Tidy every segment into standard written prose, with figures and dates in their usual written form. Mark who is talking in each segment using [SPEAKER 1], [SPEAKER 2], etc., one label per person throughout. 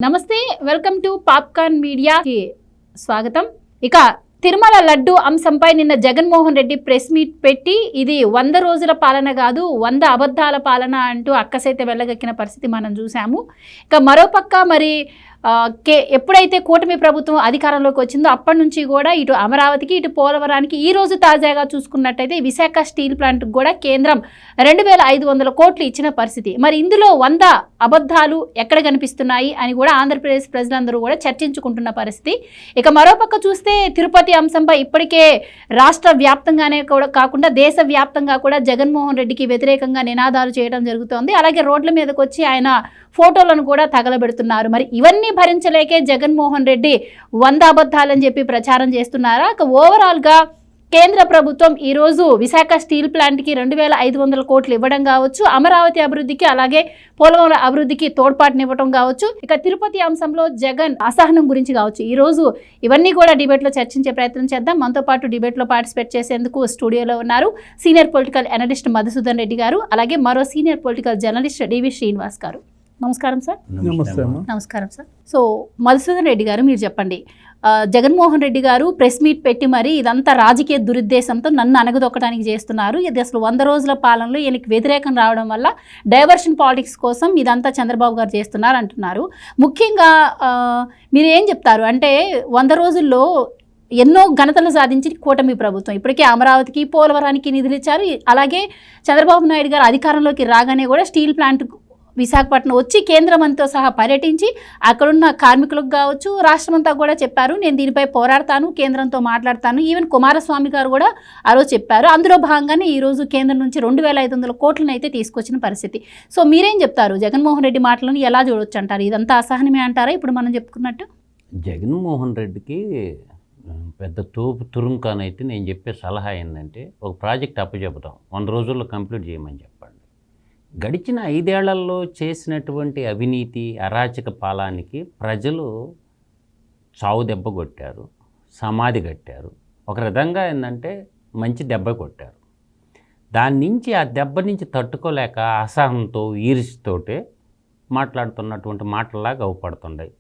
[SPEAKER 1] నమస్తే, welcome to popcorn మీడియాకి స్వాగతం. ఇక తిరుమల లడ్డు అంశంపై నిన్న జగన్మోహన్ రెడ్డి ప్రెస్ మీట్ పెట్టి ఇది 100 రోజుల పాలన కాదు 100 అబద్ధాల పాలన అంటూ అక్కసైతే వెళ్ళగక్కిన పరిస్థితి మనం చూసాము. ఇక మరోపక్క మరి ఎప్పుడైతే కూటమి ప్రభుత్వం అధికారంలోకి వచ్చిందో అప్పటి నుంచి కూడా ఇటు అమరావతికి ఇటు పోలవరానికి ఈ రోజు తాజాగా చూసుకున్నట్టయితే విశాఖ స్టీల్ ప్లాంట్కి కూడా కేంద్రం 2500 కోట్లు ఇచ్చిన పరిస్థితి. మరి ఇందులో 100 అబద్ధాలు ఎక్కడ కనిపిస్తున్నాయి అని కూడా ఆంధ్రప్రదేశ్ ప్రజలందరూ కూడా చర్చించుకుంటున్న పరిస్థితి. ఇక మరోపక్క చూస్తే తిరుపతి అంశంపై ఇప్పటికే రాష్ట్ర వ్యాప్తంగానే కూడా కాకుండా దేశవ్యాప్తంగా కూడా జగన్మోహన్ రెడ్డికి వ్యతిరేకంగా నినాదాలు చేయడం జరుగుతోంది. అలాగే రోడ్ల మీదకి వచ్చి ఆయన ఫోటోలను కూడా తగలబెడుతున్నారు. మరి ఇవన్నీ భరించలేకే జగన్మోహన్ రెడ్డి 100 అబద్ధాలని చెప్పి ప్రచారం చేస్తున్నారా? ఇక ఓవరాల్గా కేంద్ర ప్రభుత్వం ఈరోజు విశాఖ స్టీల్ ప్లాంట్కి 2500 కోట్లు ఇవ్వడం కావచ్చు, అమరావతి అభివృద్ధికి అలాగే పోలవరం అభివృద్ధికి తోడ్పాటునివ్వడం కావచ్చు, ఇక తిరుపతి అంశంలో జగన్ అసహనం గురించి కావచ్చు, ఈరోజు ఇవన్నీ కూడా డిబేట్లో చర్చించే ప్రయత్నం చేద్దాం. మనతో పాటు డిబేట్లో పార్టిసిపేట్ చేసేందుకు స్టూడియోలో ఉన్నారు senior political analyst Madhusudan Reddy గారు, అలాగే మరో సీనియర్ పొలిటికల్ జర్నలిస్ట్ డివి శ్రీనివాస్ గారు. నమస్కారం సార్. నమస్కారం సార్. సో మధుసూదన్ రెడ్డి గారు, మీరు చెప్పండి, జగన్మోహన్ రెడ్డి గారు ప్రెస్ మీట్ పెట్టి మరి ఇదంతా రాజకీయ దురుద్దేశంతో నన్ను అనగదొక్కడానికి చేస్తున్నారు, ఇది అసలు 100 రోజుల పాలనలో ఈయనకి వ్యతిరేకం రావడం వల్ల డైవర్షన్ పాలిటిక్స్ కోసం ఇదంతా చంద్రబాబు గారు చేస్తున్నారు అంటున్నారు. ముఖ్యంగా మీరు ఏం చెప్తారు అంటే 100 రోజుల్లో ఎన్నో ఘనతలు సాధించి కూటమి ప్రభుత్వం ఇప్పటికే అమరావతికి పోలవరానికి నిధులు ఇచ్చారు. అలాగే చంద్రబాబు నాయుడు గారు అధికారంలోకి రాగానే కూడా స్టీల్ ప్లాంట్ విశాఖపట్నం వచ్చి కేంద్ర మంత్రితో సహా పర్యటించి అక్కడున్న కార్మికులకు కావచ్చు రాష్ట్రమంతా కూడా చెప్పారు, నేను దీనిపై పోరాడతాను, కేంద్రంతో మాట్లాడతాను. ఈవెన్ కుమారస్వామి గారు కూడా ఆ రోజు చెప్పారు. అందులో భాగంగానే ఈరోజు కేంద్రం నుంచి 2500 కోట్లను అయితే తీసుకొచ్చిన పరిస్థితి. సో మీరేం చెప్తారు? జగన్మోహన్ రెడ్డి మాటలను ఎలా చూడొచ్చు అంటారు? ఇదంతా అసహనమే అంటారా ఇప్పుడు మనం చెప్పుకున్నట్టు?
[SPEAKER 2] జగన్మోహన్ రెడ్డికి పెద్ద తురుంకానైతే నేను చెప్పే సలహా ఏంటంటే, ఒక ప్రాజెక్ట్ అప్పచెబుతాం, 100 రోజుల్లో కంప్లీట్ చేయమని చెప్పండి. గడిచిన 5 ఏళ్లలో చేసినటువంటి అవినీతి అరాచక పాలనకి ప్రజలు చావు దెబ్బ కొట్టారు, సమాధి కట్టారు. ఒక విధంగా ఏంటంటే మంచి దెబ్బ కొట్టారు. దాని నుంచి ఆ దెబ్బ నుంచి తట్టుకోలేక అసహనంతో ఈర్ష్యతోటే మాట్లాడుతున్నటువంటి మాటల్లాగా అవుపడుతున్నాయి.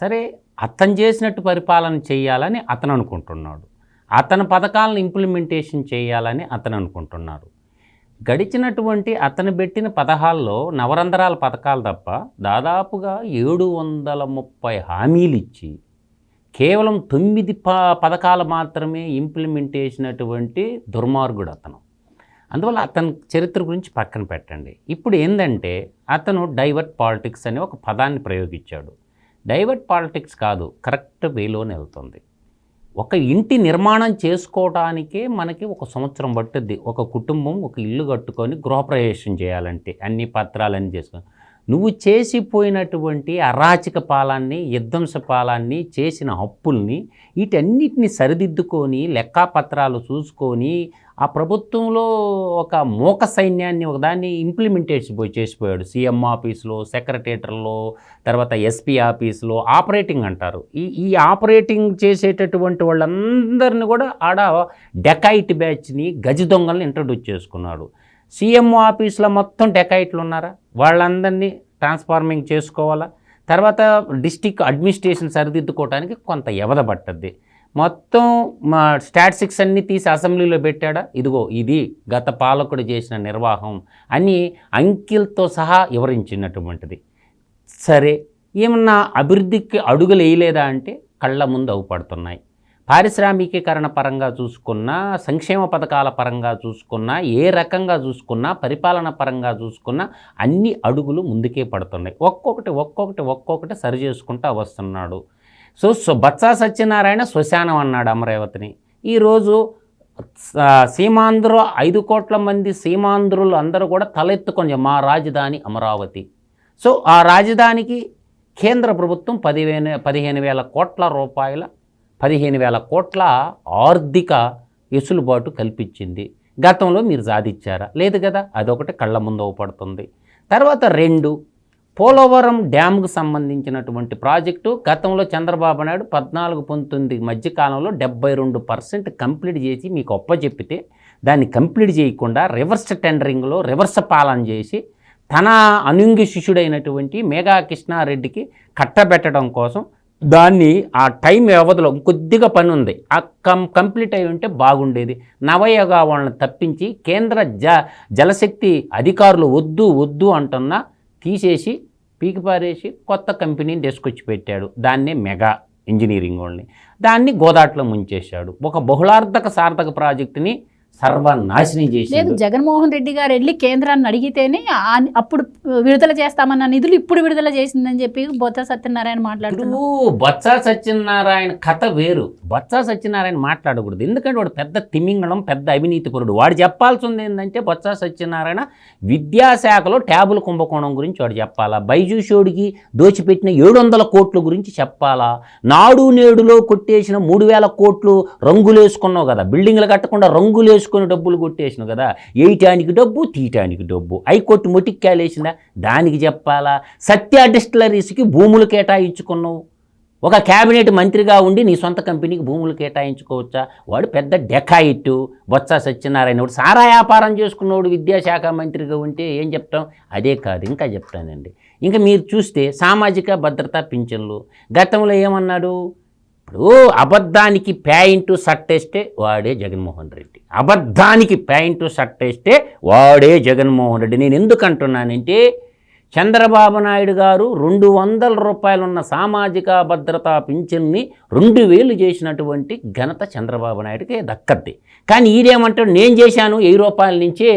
[SPEAKER 2] సరే, అతను చేసినట్టు పరిపాలన చేయాలని అతను అనుకుంటున్నాడు, అతని పథకాలను ఇంప్లిమెంటేషన్ చేయాలని అతను అనుకుంటున్నారు. గడిచినటువంటి అతను పెట్టిన పథకాల్లో నవరంధ్రాల పథకాలు తప్ప దాదాపుగా 730 హామీలు ఇచ్చి కేవలం 9 పథకాలు మాత్రమే ఇంప్లిమెంట్ చేసినటువంటి దుర్మార్గుడు అతను. అందువల్ల అతని చరిత్ర గురించి పక్కన పెట్టండి. ఇప్పుడు ఏంటంటే అతను డైవర్ట్ పాలిటిక్స్ అనే ఒక పదాన్ని ప్రయోగించాడు. డైవర్ట్ పాలిటిక్స్ కాదు, కరెక్ట్ వేలోనే వెళ్తుంది. ఒక ఇంటి నిర్మాణం చేసుకోవడానికే మనకి 1 సంవత్సరం పట్టుద్ది. ఒక కుటుంబం ఒక ఇల్లు కట్టుకొని గృహప్రవేశం చేయాలంటే అన్ని పత్రాలన్నీ చేసుకొని, నువ్వు చేసిపోయినటువంటి అరాచక పాలన్ని, విధ్వంస పాలన్ని, చేసిన అప్పుల్ని వీటన్నిటిని సరిదిద్దుకొని లెక్కాపత్రాలు చూసుకొని ఆ ప్రభుత్వంలో ఒక మోక సైన్యాన్ని ఒకదాన్ని ఇంప్లిమెంటేషన్ చేసిపోయాడు. సీఎం ఆఫీసులో, సెక్రటేరియట్లో, తర్వాత ఎస్పీ ఆఫీసులో ఆపరేటింగ్ అంటారు. ఈ ఆపరేటింగ్ చేసేటటువంటి వాళ్ళందరినీ కూడా ఆడ డెకాయిట్ బ్యాచ్ని, గజ దొంగల్ని ఇంట్రడ్యూస్ చేసుకున్నాడు. సీఎం ఆఫీసులో మొత్తం డెకాయిట్లు ఉన్నారా, వాళ్ళందరినీ ట్రాన్స్ఫార్మింగ్ చేసుకోవాలా. తర్వాత డిస్టిక్ అడ్మినిస్ట్రేషన్ సరిదిద్దుకోవడానికి కొంత వ్యవధి పట్టద్ది. మొత్తం మా స్టాటిస్టిక్స్ అన్నీ తీసి అసెంబ్లీలో పెట్టాడా, ఇదిగో ఇది గత పాలకుడు చేసిన నిర్వాహం అని అంకెలతో సహా వివరించినటువంటిది. సరే, ఏమన్నా అభివృద్ధికి అడుగులు వేయలేదా అంటే కళ్ళ ముందు అవుపడుతున్నాయి. పారిశ్రామికీకరణ పరంగా చూసుకున్నా, సంక్షేమ పథకాల పరంగా చూసుకున్నా, ఏ రకంగా చూసుకున్నా, పరిపాలన పరంగా చూసుకున్నా అన్ని అడుగులు ముందుకే పడుతున్నాయి. ఒక్కొక్కటి సరి చేసుకుంటూ వస్తున్నాడు. సో బత్సా సత్యనారాయణ శ్మశానం అన్నాడు అమరావతిని. ఈరోజు సీమాంధ్ర 5 కోట్ల మంది సీమాంధ్రులు అందరూ కూడా తలెత్తుకొని మా రాజధాని అమరావతి. సో ఆ రాజధానికి కేంద్ర ప్రభుత్వం 15,000 కోట్ల రూపాయల 15,000 కోట్ల ఆర్థిక వెసులుబాటు కల్పించింది. గతంలో మీరు సాధించారా? లేదు కదా. అదొకటి కళ్ళ ముందు అవపడుతుంది. తర్వాత 2, పోలవరం డ్యామ్కు సంబంధించినటువంటి ప్రాజెక్టు గతంలో చంద్రబాబు నాయుడు 14-19 మధ్యకాలంలో 72% కంప్లీట్ చేసి మీకు ఒప్పచెప్పితే దాన్ని కంప్లీట్ చేయకుండా రివర్స్ టెండరింగ్లో రివర్స్ పాలన చేసి తన అనుంగి శిష్యుడైనటువంటి మేఘా కృష్ణారెడ్డికి కట్టబెట్టడం కోసం దాన్ని ఆ టైం వ్యవధిలో కొద్దిగా పని ఉంది ఆ కంప్లీట్ అయి ఉంటే బాగుండేది. నవయుగ వాళ్ళని తప్పించి కేంద్ర జలశక్తి అధికారులు వద్దు అంటున్నా తీసేసి పీకిపారేసి కొత్త కంపెనీని తీసుకొచ్చి పెట్టాడు. దాన్నే మెగా ఇంజనీరింగ్ వాళ్ళని. దాన్ని గోదాట్లో ముంచేశాడు. ఒక బహుళార్థక సార్థక ప్రాజెక్టుని సర్వనాశనం చేసి
[SPEAKER 1] లేదు. జగన్మోహన్ రెడ్డి గారు వెళ్ళి కేంద్రాన్ని అడిగితేనే అప్పుడు విడుదల చేస్తామన్న నిధులు ఇప్పుడు విడుదల చేసిందని చెప్పి బొత్స సత్యనారాయణ మాట్లాడుతున్నారు.
[SPEAKER 2] బొత్స సత్యనారాయణ కథ వేరు. బొత్స సత్యనారాయణ మాట్లాడకూడదు, ఎందుకంటే వాడు పెద్ద తిమింగళం, పెద్ద అవినీతిపరుడు. వాడు చెప్పాల్సింది ఏంటంటే బొత్స సత్యనారాయణ విద్యాశాఖలో ట్యాబుల కుంభకోణం గురించి వాడు చెప్పాలా, బైజూషోడికి దోచిపెట్టిన 700 కోట్ల గురించి చెప్పాలా, నాడు నేడులో కొట్టేసిన 3000 కోట్లు రంగులేసుకున్నావు కదా, బిల్డింగ్లు కట్టకుండా రంగులేసుకుని డబ్బులు కొట్టేసినావు కదా, వేయటానికి డబ్బు తీయటానికి డబ్బు, హైకోర్టు మొటిక్కాలేసిందా దానికి చెప్పాలా, సత్య డిస్టిలరీస్కి భూములు కేటాయించుకున్నావు, ఒక క్యాబినెట్ మంత్రిగా ఉండి నీ సొంత కంపెనీకి భూములు కేటాయించుకోవచ్చా? వాడు పెద్ద డెకాయిట్ బొత్స సత్యనారాయణ. వాడు సారా వ్యాపారం చేసుకున్నవాడు విద్యాశాఖ మంత్రిగా ఉంటే ఏం చెప్తాం? అదే కాదు, ఇంకా చెప్తానండి. ఇంకా మీరు చూస్తే సామాజిక భద్రతా పింఛన్లు గతంలో ఏమన్నాడు? ఇప్పుడు అబద్ధానికి ప్యాంటు సట్టేస్తే వాడే జగన్మోహన్ రెడ్డి, అబద్ధానికి ప్యాంటు సట్టేస్తే వాడే జగన్మోహన్ రెడ్డి. నేను ఎందుకు అంటున్నానంటే చంద్రబాబు నాయుడు గారు 200 రూపాయలున్న సామాజిక భద్రతా పింఛన్ని 2000 చేసినటువంటి ఘనత చంద్రబాబు నాయుడికి దక్కద్ది. కానీ ఈడేమంటాడు, నేను చేశాను 1000 రూపాయల నుంచే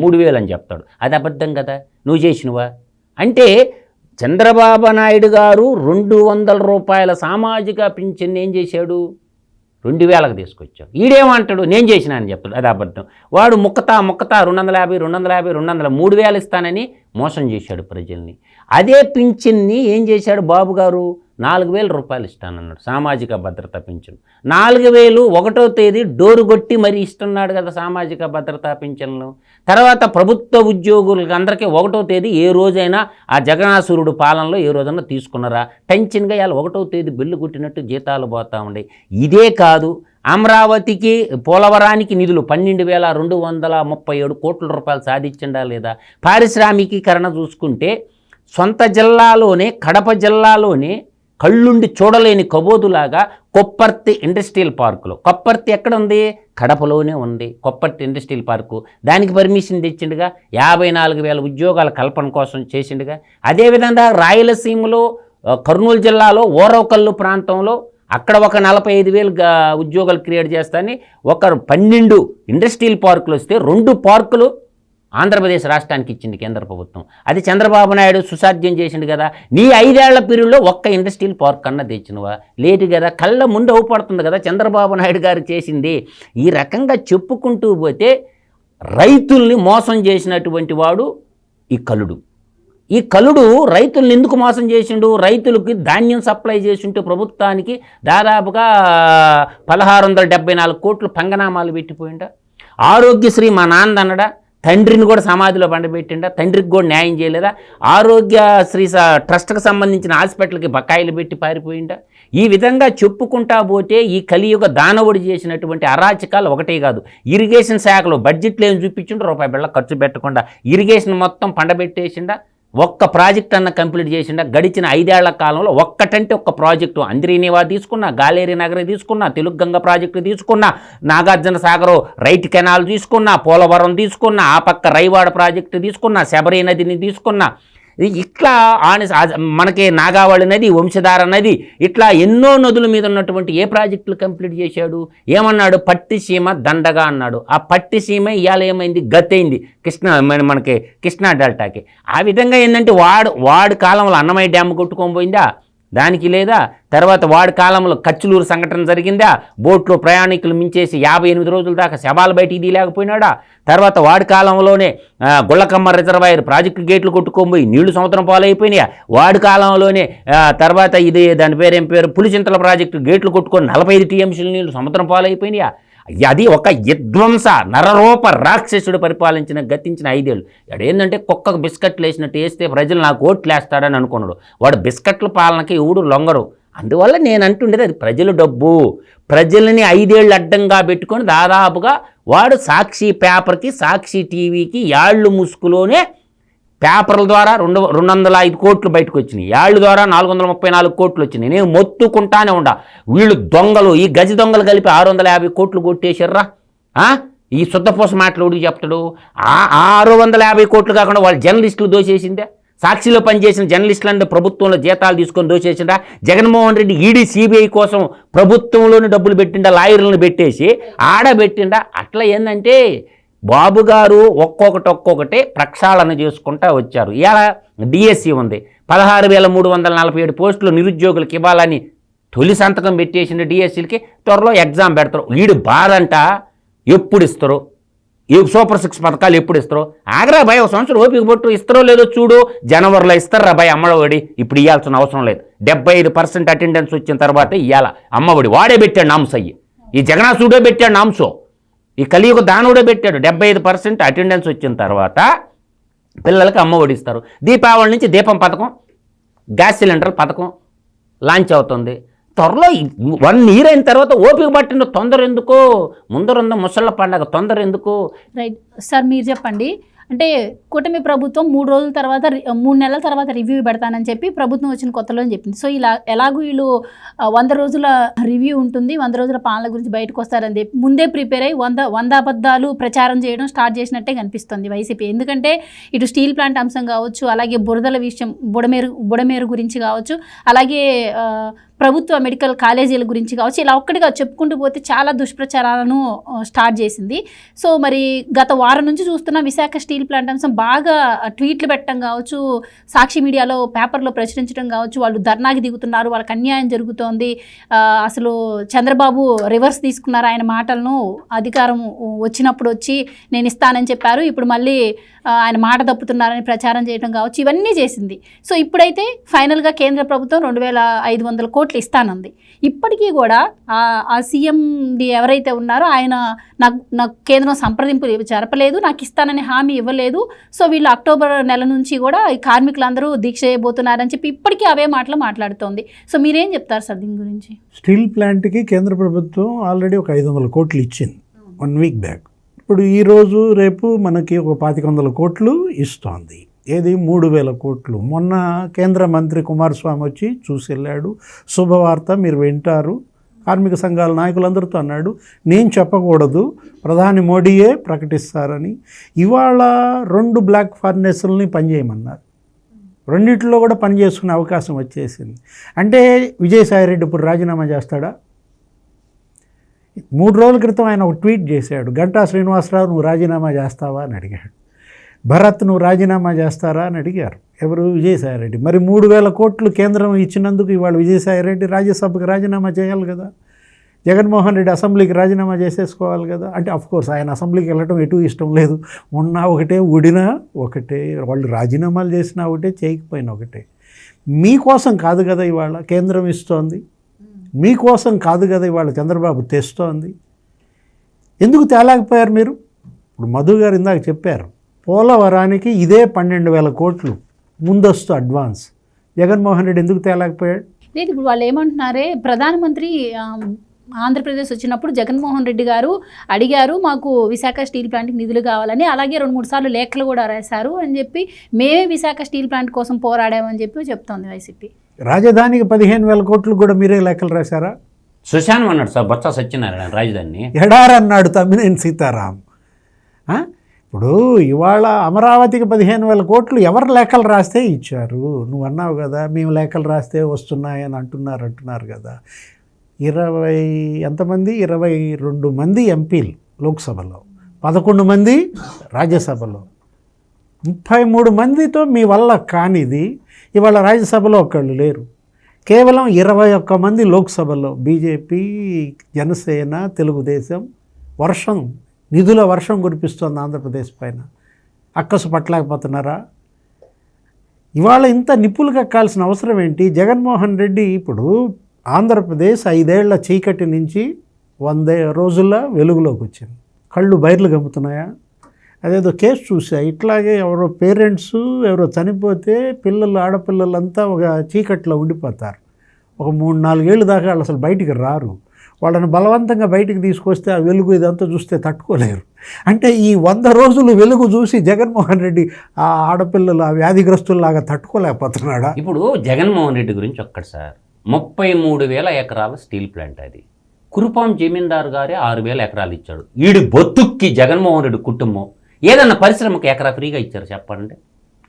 [SPEAKER 2] 3000 అని చెప్తాడు. అది అబద్ధం కదా, నువ్వు చేసినవా? అంటే చంద్రబాబు నాయుడు గారు 200 రూపాయల సామాజిక పింఛన్ ఏం చేశాడు? 2000కి తీసుకొచ్చాడు. ఈడేమంటాడు, నేను చేసినా అని చెప్తాడు. అది అబద్ధం. వాడు ముక్కతా 250 3000 ఇస్తానని మోసం చేశాడు ప్రజల్ని. అదే పింఛన్ని ఏం చేశాడు బాబు గారు? 4000 రూపాయలు ఇస్తానన్నాడు సామాజిక భద్రతా పింఛన్. 4000 1వ తేదీ డోరు కొట్టి మరీ ఇస్తున్నాడు కదా సామాజిక భద్రతా పింఛన్లు. తర్వాత ప్రభుత్వ ఉద్యోగులకి అందరికీ 1వ తేదీ ఏ రోజైనా ఆ జగనాసురుడు పాలనలో ఏ రోజైనా తీసుకున్నారా? టెన్షన్గా ఇవాళ 1వ తేదీ బిల్లు కొట్టినట్టు జీతాలు పోతూ ఉండే. ఇదే కాదు, అమరావతికి పోలవరానికి నిధులు 12,237 కోట్ల రూపాయలు సాధించిండా లేదా? పారిశ్రామికీకరణ చూసుకుంటే సొంత జిల్లాలోనే, కడప జిల్లాలోనే కళ్ళుండి చూడలేని కబోదులాగా కొప్పర్తి ఇండస్ట్రియల్ పార్కులో, కొప్పర్తి ఎక్కడ ఉంది? కడపలోనే ఉంది కొప్పర్తి ఇండస్ట్రియల్ పార్కు. దానికి పర్మిషన్ తెచ్చిండుగా, 54,000 ఉద్యోగాల కల్పన కోసం చేసిండుగా. అదేవిధంగా రాయలసీమలో కర్నూలు జిల్లాలో ఓరవకల్లు ప్రాంతంలో అక్కడ ఒక 45,000 ఉద్యోగాలు క్రియేట్ చేస్తానని ఒక 12 ఇండస్ట్రియల్ పార్కులు వస్తే 2 పార్కులు ఆంధ్రప్రదేశ్ రాష్ట్రానికి ఇచ్చింది కేంద్ర ప్రభుత్వం. అది చంద్రబాబు నాయుడు సుసాధ్యం చేసిండు కదా. నీ 5 ఏళ్ల పీరియడ్లో ఒక్క ఇండస్ట్రియల్ పార్క్ అన్న తెచ్చినవా? లేదు కదా. కళ్ళ ముందు అవుపడుతుంది కదా చంద్రబాబు నాయుడు గారు చేసింది. ఈ రకంగా చెప్పుకుంటూ పోతే రైతుల్ని మోసం చేసినటువంటి వాడు ఈ కలుడు. ఈ కలుడు రైతుల్ని ఎందుకు మోసం చేసిండు? రైతులకి ధాన్యం సప్లై చేసింటూ ప్రభుత్వానికి దాదాపుగా 1674 కోట్లు పంగనామాలు పెట్టిపోయిండా. ఆరోగ్యశ్రీ మా నాన్న అన్నడా, తండ్రిని కూడా సమాధిలో పండబెట్టిండా, తండ్రికి కూడా న్యాయం చేయలేదా? ఆరోగ్యశ్రీ ట్రస్ట్కి సంబంధించిన హాస్పిటల్కి బకాయిలు పెట్టి పారిపోయిండా. ఈ విధంగా చెప్పుకుంటా పోతే ఈ కలియుగ దానవుడు చేసినటువంటి అరాచకాలు ఒకటే కాదు. ఇరిగేషన్ శాఖలో బడ్జెట్లో ఏం చూపించిండో రూపాయి బిళ్ళ ఖర్చు పెట్టకుండా ఇరిగేషన్ మొత్తం పండబెట్టేసిండా. ఒక్క ప్రాజెక్ట్ అన్న కంప్లీట్ చేసిండా. గడిచిన 5 ఏళ్ల కాలంలో ఒక్కటంటే ఒక్క ప్రాజెక్టు, అంద్రీనివా తీసుకున్నా, గాలేరి నగరి తీసుకున్నా, తెలుగుగంగ ప్రాజెక్టు తీసుకున్నా, నాగార్జున సాగర్ రైట్ కెనాల్ తీసుకున్నా, పోలవరం తీసుకున్నా, ఆ పక్క రైవాడ ప్రాజెక్టు తీసుకున్నా, శబరి నదిని తీసుకున్నా, ఇట్లా మనకి నాగావళి నది, వంశధార నది, ఇట్లా ఎన్నో నదుల మీద ఉన్నటువంటి ఏ ప్రాజెక్టులు కంప్లీట్ చేశాడు? ఏమన్నాడు? పట్టిసీమ దండగా అన్నాడు. ఆ పట్టిసీమ ఇవాళ ఏమైంది? గతైంది మనకి కృష్ణా డెల్టాకి. ఆ విధంగా ఏంటంటే వాడి కాలంలో అన్నమయ్య డ్యామ్ కొట్టుకొని పోయిందా? దానికి లేదా. తర్వాత వాడి కాలంలో కచ్చులూరు సంఘటన జరిగిందా? బోట్లో ప్రయాణికులు మించేసి 58 రోజుల దాకా శవాలు బయటికి తీయలేకపోయినాడా? తర్వాత వాడి కాలంలోనే గుళ్ళకమ్మ రిజర్వాయర్ ప్రాజెక్టు గేట్లు కొట్టుకోబోయి నీళ్లు సముద్రం పాలైపోయినాయా? వాడి కాలంలోనే తర్వాత ఇది దాని పేరేం పేరు పులిచింతల ప్రాజెక్టు గేట్లు కొట్టుకొని 45 టీఎంసీల నీళ్లు సముద్రం పాలైపోయినాయా? అది ఒక విధ్వంస నరరూప రాక్షసుడు గతించిన 5 ఏళ్ళు. ఏంటంటే కుక్కకు బిస్కెట్లు వేసినట్టు వేస్తే ప్రజలు నాకు ఓట్లు వేస్తాడని అనుకున్నాడు. వాడు బిస్కెట్ల పాలనకి ఎవడు లొంగరు. అందువల్ల నేను అంటుండేది అది ప్రజల డబ్బు. ప్రజలని 5 ఏళ్ళు అడ్డంగా పెట్టుకొని దాదాపుగా వాడు సాక్షి పేపర్కి, సాక్షి టీవీకి యాళ్ళు ముసుగులోనే పేపర్ల ద్వారా 205 కోట్లు బయటకు వచ్చినాయి, యాళ్ళ ద్వారా 434 కోట్లు వచ్చినాయి. నేను మొత్తుకుంటానే ఉండా, వీళ్ళు దొంగలు, ఈ గజ దొంగలు కలిపి 650 కోట్లు కొట్టేశారా? ఈ శుద్ధపూస మాటలు ఉడికి చెప్తాడు. 650 కోట్లు కాకుండా వాళ్ళు జర్నలిస్టులు దోచేసిందే, సాక్షిలో పనిచేసిన జర్నలిస్టులంటే ప్రభుత్వంలో జీతాలు తీసుకొని దోచేసిండా? జగన్మోహన్ రెడ్డి ఈడీ సిబిఐ కోసం ప్రభుత్వంలోని డబ్బులు పెట్టిండా, లాయర్లను పెట్టేసి ఆడబెట్టిండా? అట్లా ఏంటంటే బాబు గారు ఒక్కొక్కటి ప్రక్షాళన చేసుకుంటా వచ్చారు. ఇలా డిఎస్సి ఉంది, 16,347 పోస్టులు నిరుద్యోగులకు ఇవ్వాలని తొలి సంతకం పెట్టేసిన డిఎస్సీలకి త్వరలో ఎగ్జామ్ పెడతారు. వీడు బాధంట ఎప్పుడు ఇస్తారు, ఈ సూపర్ 6 పథకాలు ఎప్పుడు ఇస్తారో ఆగ్రా భయ, ఒక సంవత్సరం ఓపిక పట్టు, ఇస్తారో లేదో చూడు. జనవరిలో ఇస్తారా భయ అమ్మఒడి? ఇప్పుడు ఇవ్వాల్సిన అవసరం లేదు. 75% అటెండెన్స్ వచ్చిన తర్వాత ఇవ్వాల అమ్మఒడి. వాడే పెట్టాడు నాంసయ్యి, ఈ జగన్నాథుడే పెట్టాడు నాంసో, ఈ కలియుగ దానుడే పెట్టాడు. 75% అటెండెన్స్ వచ్చిన తర్వాత పిల్లలకి అమ్మఒడి ఇస్తారు. దీపావళి నుంచి దీపం పథకం, గ్యాస్ సిలిండర్ పథకం లాంచ్ అవుతుంది. త్వరలో 1 year అయిన తర్వాత ఓపిక పట్టిన తొందర ఎందుకు? ముందరుంద ముసళ్ళ పండగ, తొందర ఎందుకు?
[SPEAKER 1] రైట్ సార్, మీరు చెప్పండి. అంటే కూటమి ప్రభుత్వం 3 నెలల తర్వాత రివ్యూ పెడతానని చెప్పి ప్రభుత్వం వచ్చిన కొత్తలో చెప్పింది. సో ఇలా ఎలాగూ వీళ్ళు 100 రోజుల రివ్యూ ఉంటుంది, 100 రోజుల పాలన గురించి బయటకు వస్తారని చెప్పి ముందే ప్రిపేర్ అయ్యి 100 అబద్ధాలు ప్రచారం చేయడం స్టార్ట్ చేసినట్టే కనిపిస్తుంది వైసీపీ. ఎందుకంటే ఇటు స్టీల్ ప్లాంట్ అంశం కావచ్చు, అలాగే బురదల విషయం, బుడమేరు గురించి కావచ్చు, అలాగే ప్రభుత్వ మెడికల్ కాలేజీల గురించి కావచ్చు, ఇలా ఒక్కటిగా చెప్పుకుంటూ పోతే చాలా దుష్ప్రచారాలను స్టార్ట్ చేసింది. సో మరి గత వారం నుంచి చూస్తున్న విశాఖ స్టీల్ ప్లాంట్ అంశం బాగా ట్వీట్లు పెట్టడం కావచ్చు, సాక్షి మీడియాలో పేపర్లో ప్రచురించడం కావచ్చు, వాళ్ళు ధర్నాకి దిగుతున్నారు, వాళ్ళకి అన్యాయం జరుగుతోంది, అసలు చంద్రబాబు రివర్స్ తీసుకున్నారు ఆయన మాటలను, అధికారం వచ్చినప్పుడు వచ్చి నేను ఇస్తానని చెప్పారు, ఇప్పుడు మళ్ళీ ఆయన మాట తప్పుతున్నారని ప్రచారం చేయడం కావచ్చు, ఇవన్నీ చేసింది. సో ఇప్పుడైతే ఫైనల్గా కేంద్ర ప్రభుత్వం 2,500 కోట్లు ఇస్తానంది. ఇప్పటికీ కూడా ఆ సీఎండి ఎవరైతే ఉన్నారో ఆయన నాకు కేంద్రం సంప్రదింపులు జరపలేదు, నాకు ఇస్తానని హామీ ఇవ్వలేదు. సో వీళ్ళు అక్టోబర్ నెల నుంచి కూడా ఈ కార్మికులందరూ దీక్ష చేయబోతున్నారని చెప్పి ఇప్పటికీ అవే మాటలు మాట్లాడుతోంది. సో మీరేం చెప్తారు సార్ దీని గురించి?
[SPEAKER 3] స్టీల్ ప్లాంట్కి కేంద్ర ప్రభుత్వం ఆల్రెడీ ఒక 500 కోట్లు ఇచ్చింది 1 week బ్యాక్. ఇప్పుడు ఈరోజు రేపు మనకి ఒక 2,500 కోట్లు ఇస్తోంది. ఏది 3,000 కోట్లు. మొన్న కేంద్ర మంత్రి కుమారస్వామి వచ్చి చూసి వెళ్ళాడు. శుభవార్త మీరు వింటారు, కార్మిక సంఘాల నాయకులందరితో అన్నాడు, నేను చెప్పకూడదు, ప్రధాని మోడీయే ప్రకటిస్తారని. ఇవాళ 2 బ్లాక్ ఫర్నేసుల్ని పనిచేయమన్నారు. రెండిట్లో కూడా పనిచేసుకునే అవకాశం వచ్చేసింది. అంటే విజయసాయిరెడ్డి ఇప్పుడు రాజీనామా చేస్తాడా? 3 రోజుల క్రితం ఆయన ఒక ట్వీట్ చేశాడు, గంటా శ్రీనివాసరావు నువ్వు రాజీనామా చేస్తావా అని అడిగాడు. భరత్ నువ్వు రాజీనామా చేస్తారా అని అడిగారు. ఎవరు? విజయసాయిరెడ్డి. మరి 3,000 కోట్లు కేంద్రం ఇచ్చినందుకు ఇవాళ విజయసాయిరెడ్డి రాజ్యసభకు రాజీనామా చేయాలి కదా, జగన్మోహన్ రెడ్డి అసెంబ్లీకి రాజీనామా చేసేసుకోవాలి కదా. అంటే అఫ్కోర్స్ ఆయన అసెంబ్లీకి వెళ్ళటం ఎటు ఇష్టం లేదు, ఉన్నా ఒకటే ఊడినా ఒకటే, వాళ్ళు రాజీనామాలు చేసినా ఒకటే, చేయకపోయినా ఒకటే. మీకోసం కాదు కదా ఇవాళ కేంద్రం ఇస్తోంది, మీకోసం కాదు కదా ఇవాళ చంద్రబాబు తెస్తోంది. ఎందుకు తేలేకపోయారు మీరు? ఇప్పుడు మధు గారు ఇందాక చెప్పారు, పోలవరానికి ఇదే 12,000 కోట్లు ముందస్తు అడ్వాన్స్. జగన్మోహన్ రెడ్డి ఎందుకు తేలేకపోయాడు?
[SPEAKER 1] లేదు, ఇప్పుడు వాళ్ళు ఏమంటున్నారే, ప్రధానమంత్రి ఆంధ్రప్రదేశ్ వచ్చినప్పుడు జగన్మోహన్ రెడ్డి గారు అడిగారు మాకు విశాఖ స్టీల్ ప్లాంట్కి నిధులు కావాలని, అలాగే 2-3 సార్లు లేఖలు కూడా రాశారు అని చెప్పి, మేమే విశాఖ స్టీల్ ప్లాంట్ కోసం పోరాడామని చెప్పి చెప్తోంది వైసీపీ.
[SPEAKER 3] రాజధానికి 15,000 కోట్లు కూడా మీరే లెక్కలు రాశారా?
[SPEAKER 2] శ్మశానం అన్నాడు సార్ బొత్స సత్యనారాయణ, రాజధాని
[SPEAKER 3] ఎడారన్నాడు తమ్మినేని సీతారాం. ఇప్పుడు ఇవాళ అమరావతికి 15,000 కోట్లు ఎవరు లేఖలు రాస్తే ఇచ్చారు? నువ్వు అన్నావు కదా మేము లేఖలు రాస్తే వస్తున్నాయని అంటున్నారు కదా. 22 మంది ఎంపీలు లోక్సభలో, 11 మంది రాజ్యసభలో, 33 మందితో మీ వల్ల కానిది ఇవాళ రాజ్యసభలో ఒక్కళ్ళు లేరు. కేవలం 21 మంది లోక్సభలో బీజేపీ, జనసేన, తెలుగుదేశం నిధుల వర్షం కురిపిస్తోంది ఆంధ్రప్రదేశ్ పైన. అక్కసు పట్టలేకపోతున్నారా? ఇవాళ ఇంత నిప్పులు కక్కాల్సిన అవసరం ఏంటి? జగన్మోహన్ రెడ్డి ఇప్పుడు ఆంధ్రప్రదేశ్ 5 ఏళ్ల చీకటి నుంచి 100 రోజుల వెలుగులోకి వచ్చింది. కళ్ళు బయర్లు గమ్ముతున్నాయా? అదేదో కేసు చూసా, ఇట్లాగే ఎవరో పేరెంట్స్ ఎవరో చనిపోతే ఆడపిల్లలంతా ఒక చీకట్లో ఉండిపోతారు. ఒక 3-4 ఏళ్ళు దాకా వాళ్ళు అసలు బయటికి రారు. వాళ్ళని బలవంతంగా బయటికి తీసుకొస్తే ఆ వెలుగు ఇదంతా చూస్తే తట్టుకోలేరు. అంటే ఈ 100 రోజులు వెలుగు చూసి జగన్మోహన్ రెడ్డి ఆ ఆడపిల్లలు ఆ వ్యాధిగ్రస్తుల్లాగా తట్టుకోలేకపోతున్నాడా?
[SPEAKER 2] ఇప్పుడు జగన్మోహన్ రెడ్డి గురించి ఒక్కటి సార్, 33,000 ఎకరాల స్టీల్ ప్లాంట్ అది. కురుపాం జమీందారు గారే 6,000 ఎకరాలు ఇచ్చాడు. ఈడు బొత్తుక్కి జగన్మోహన్ రెడ్డి కుటుంబం ఏదన్నా పరిశ్రమకు ఎకరా ఫ్రీగా ఇచ్చారు చెప్పండి?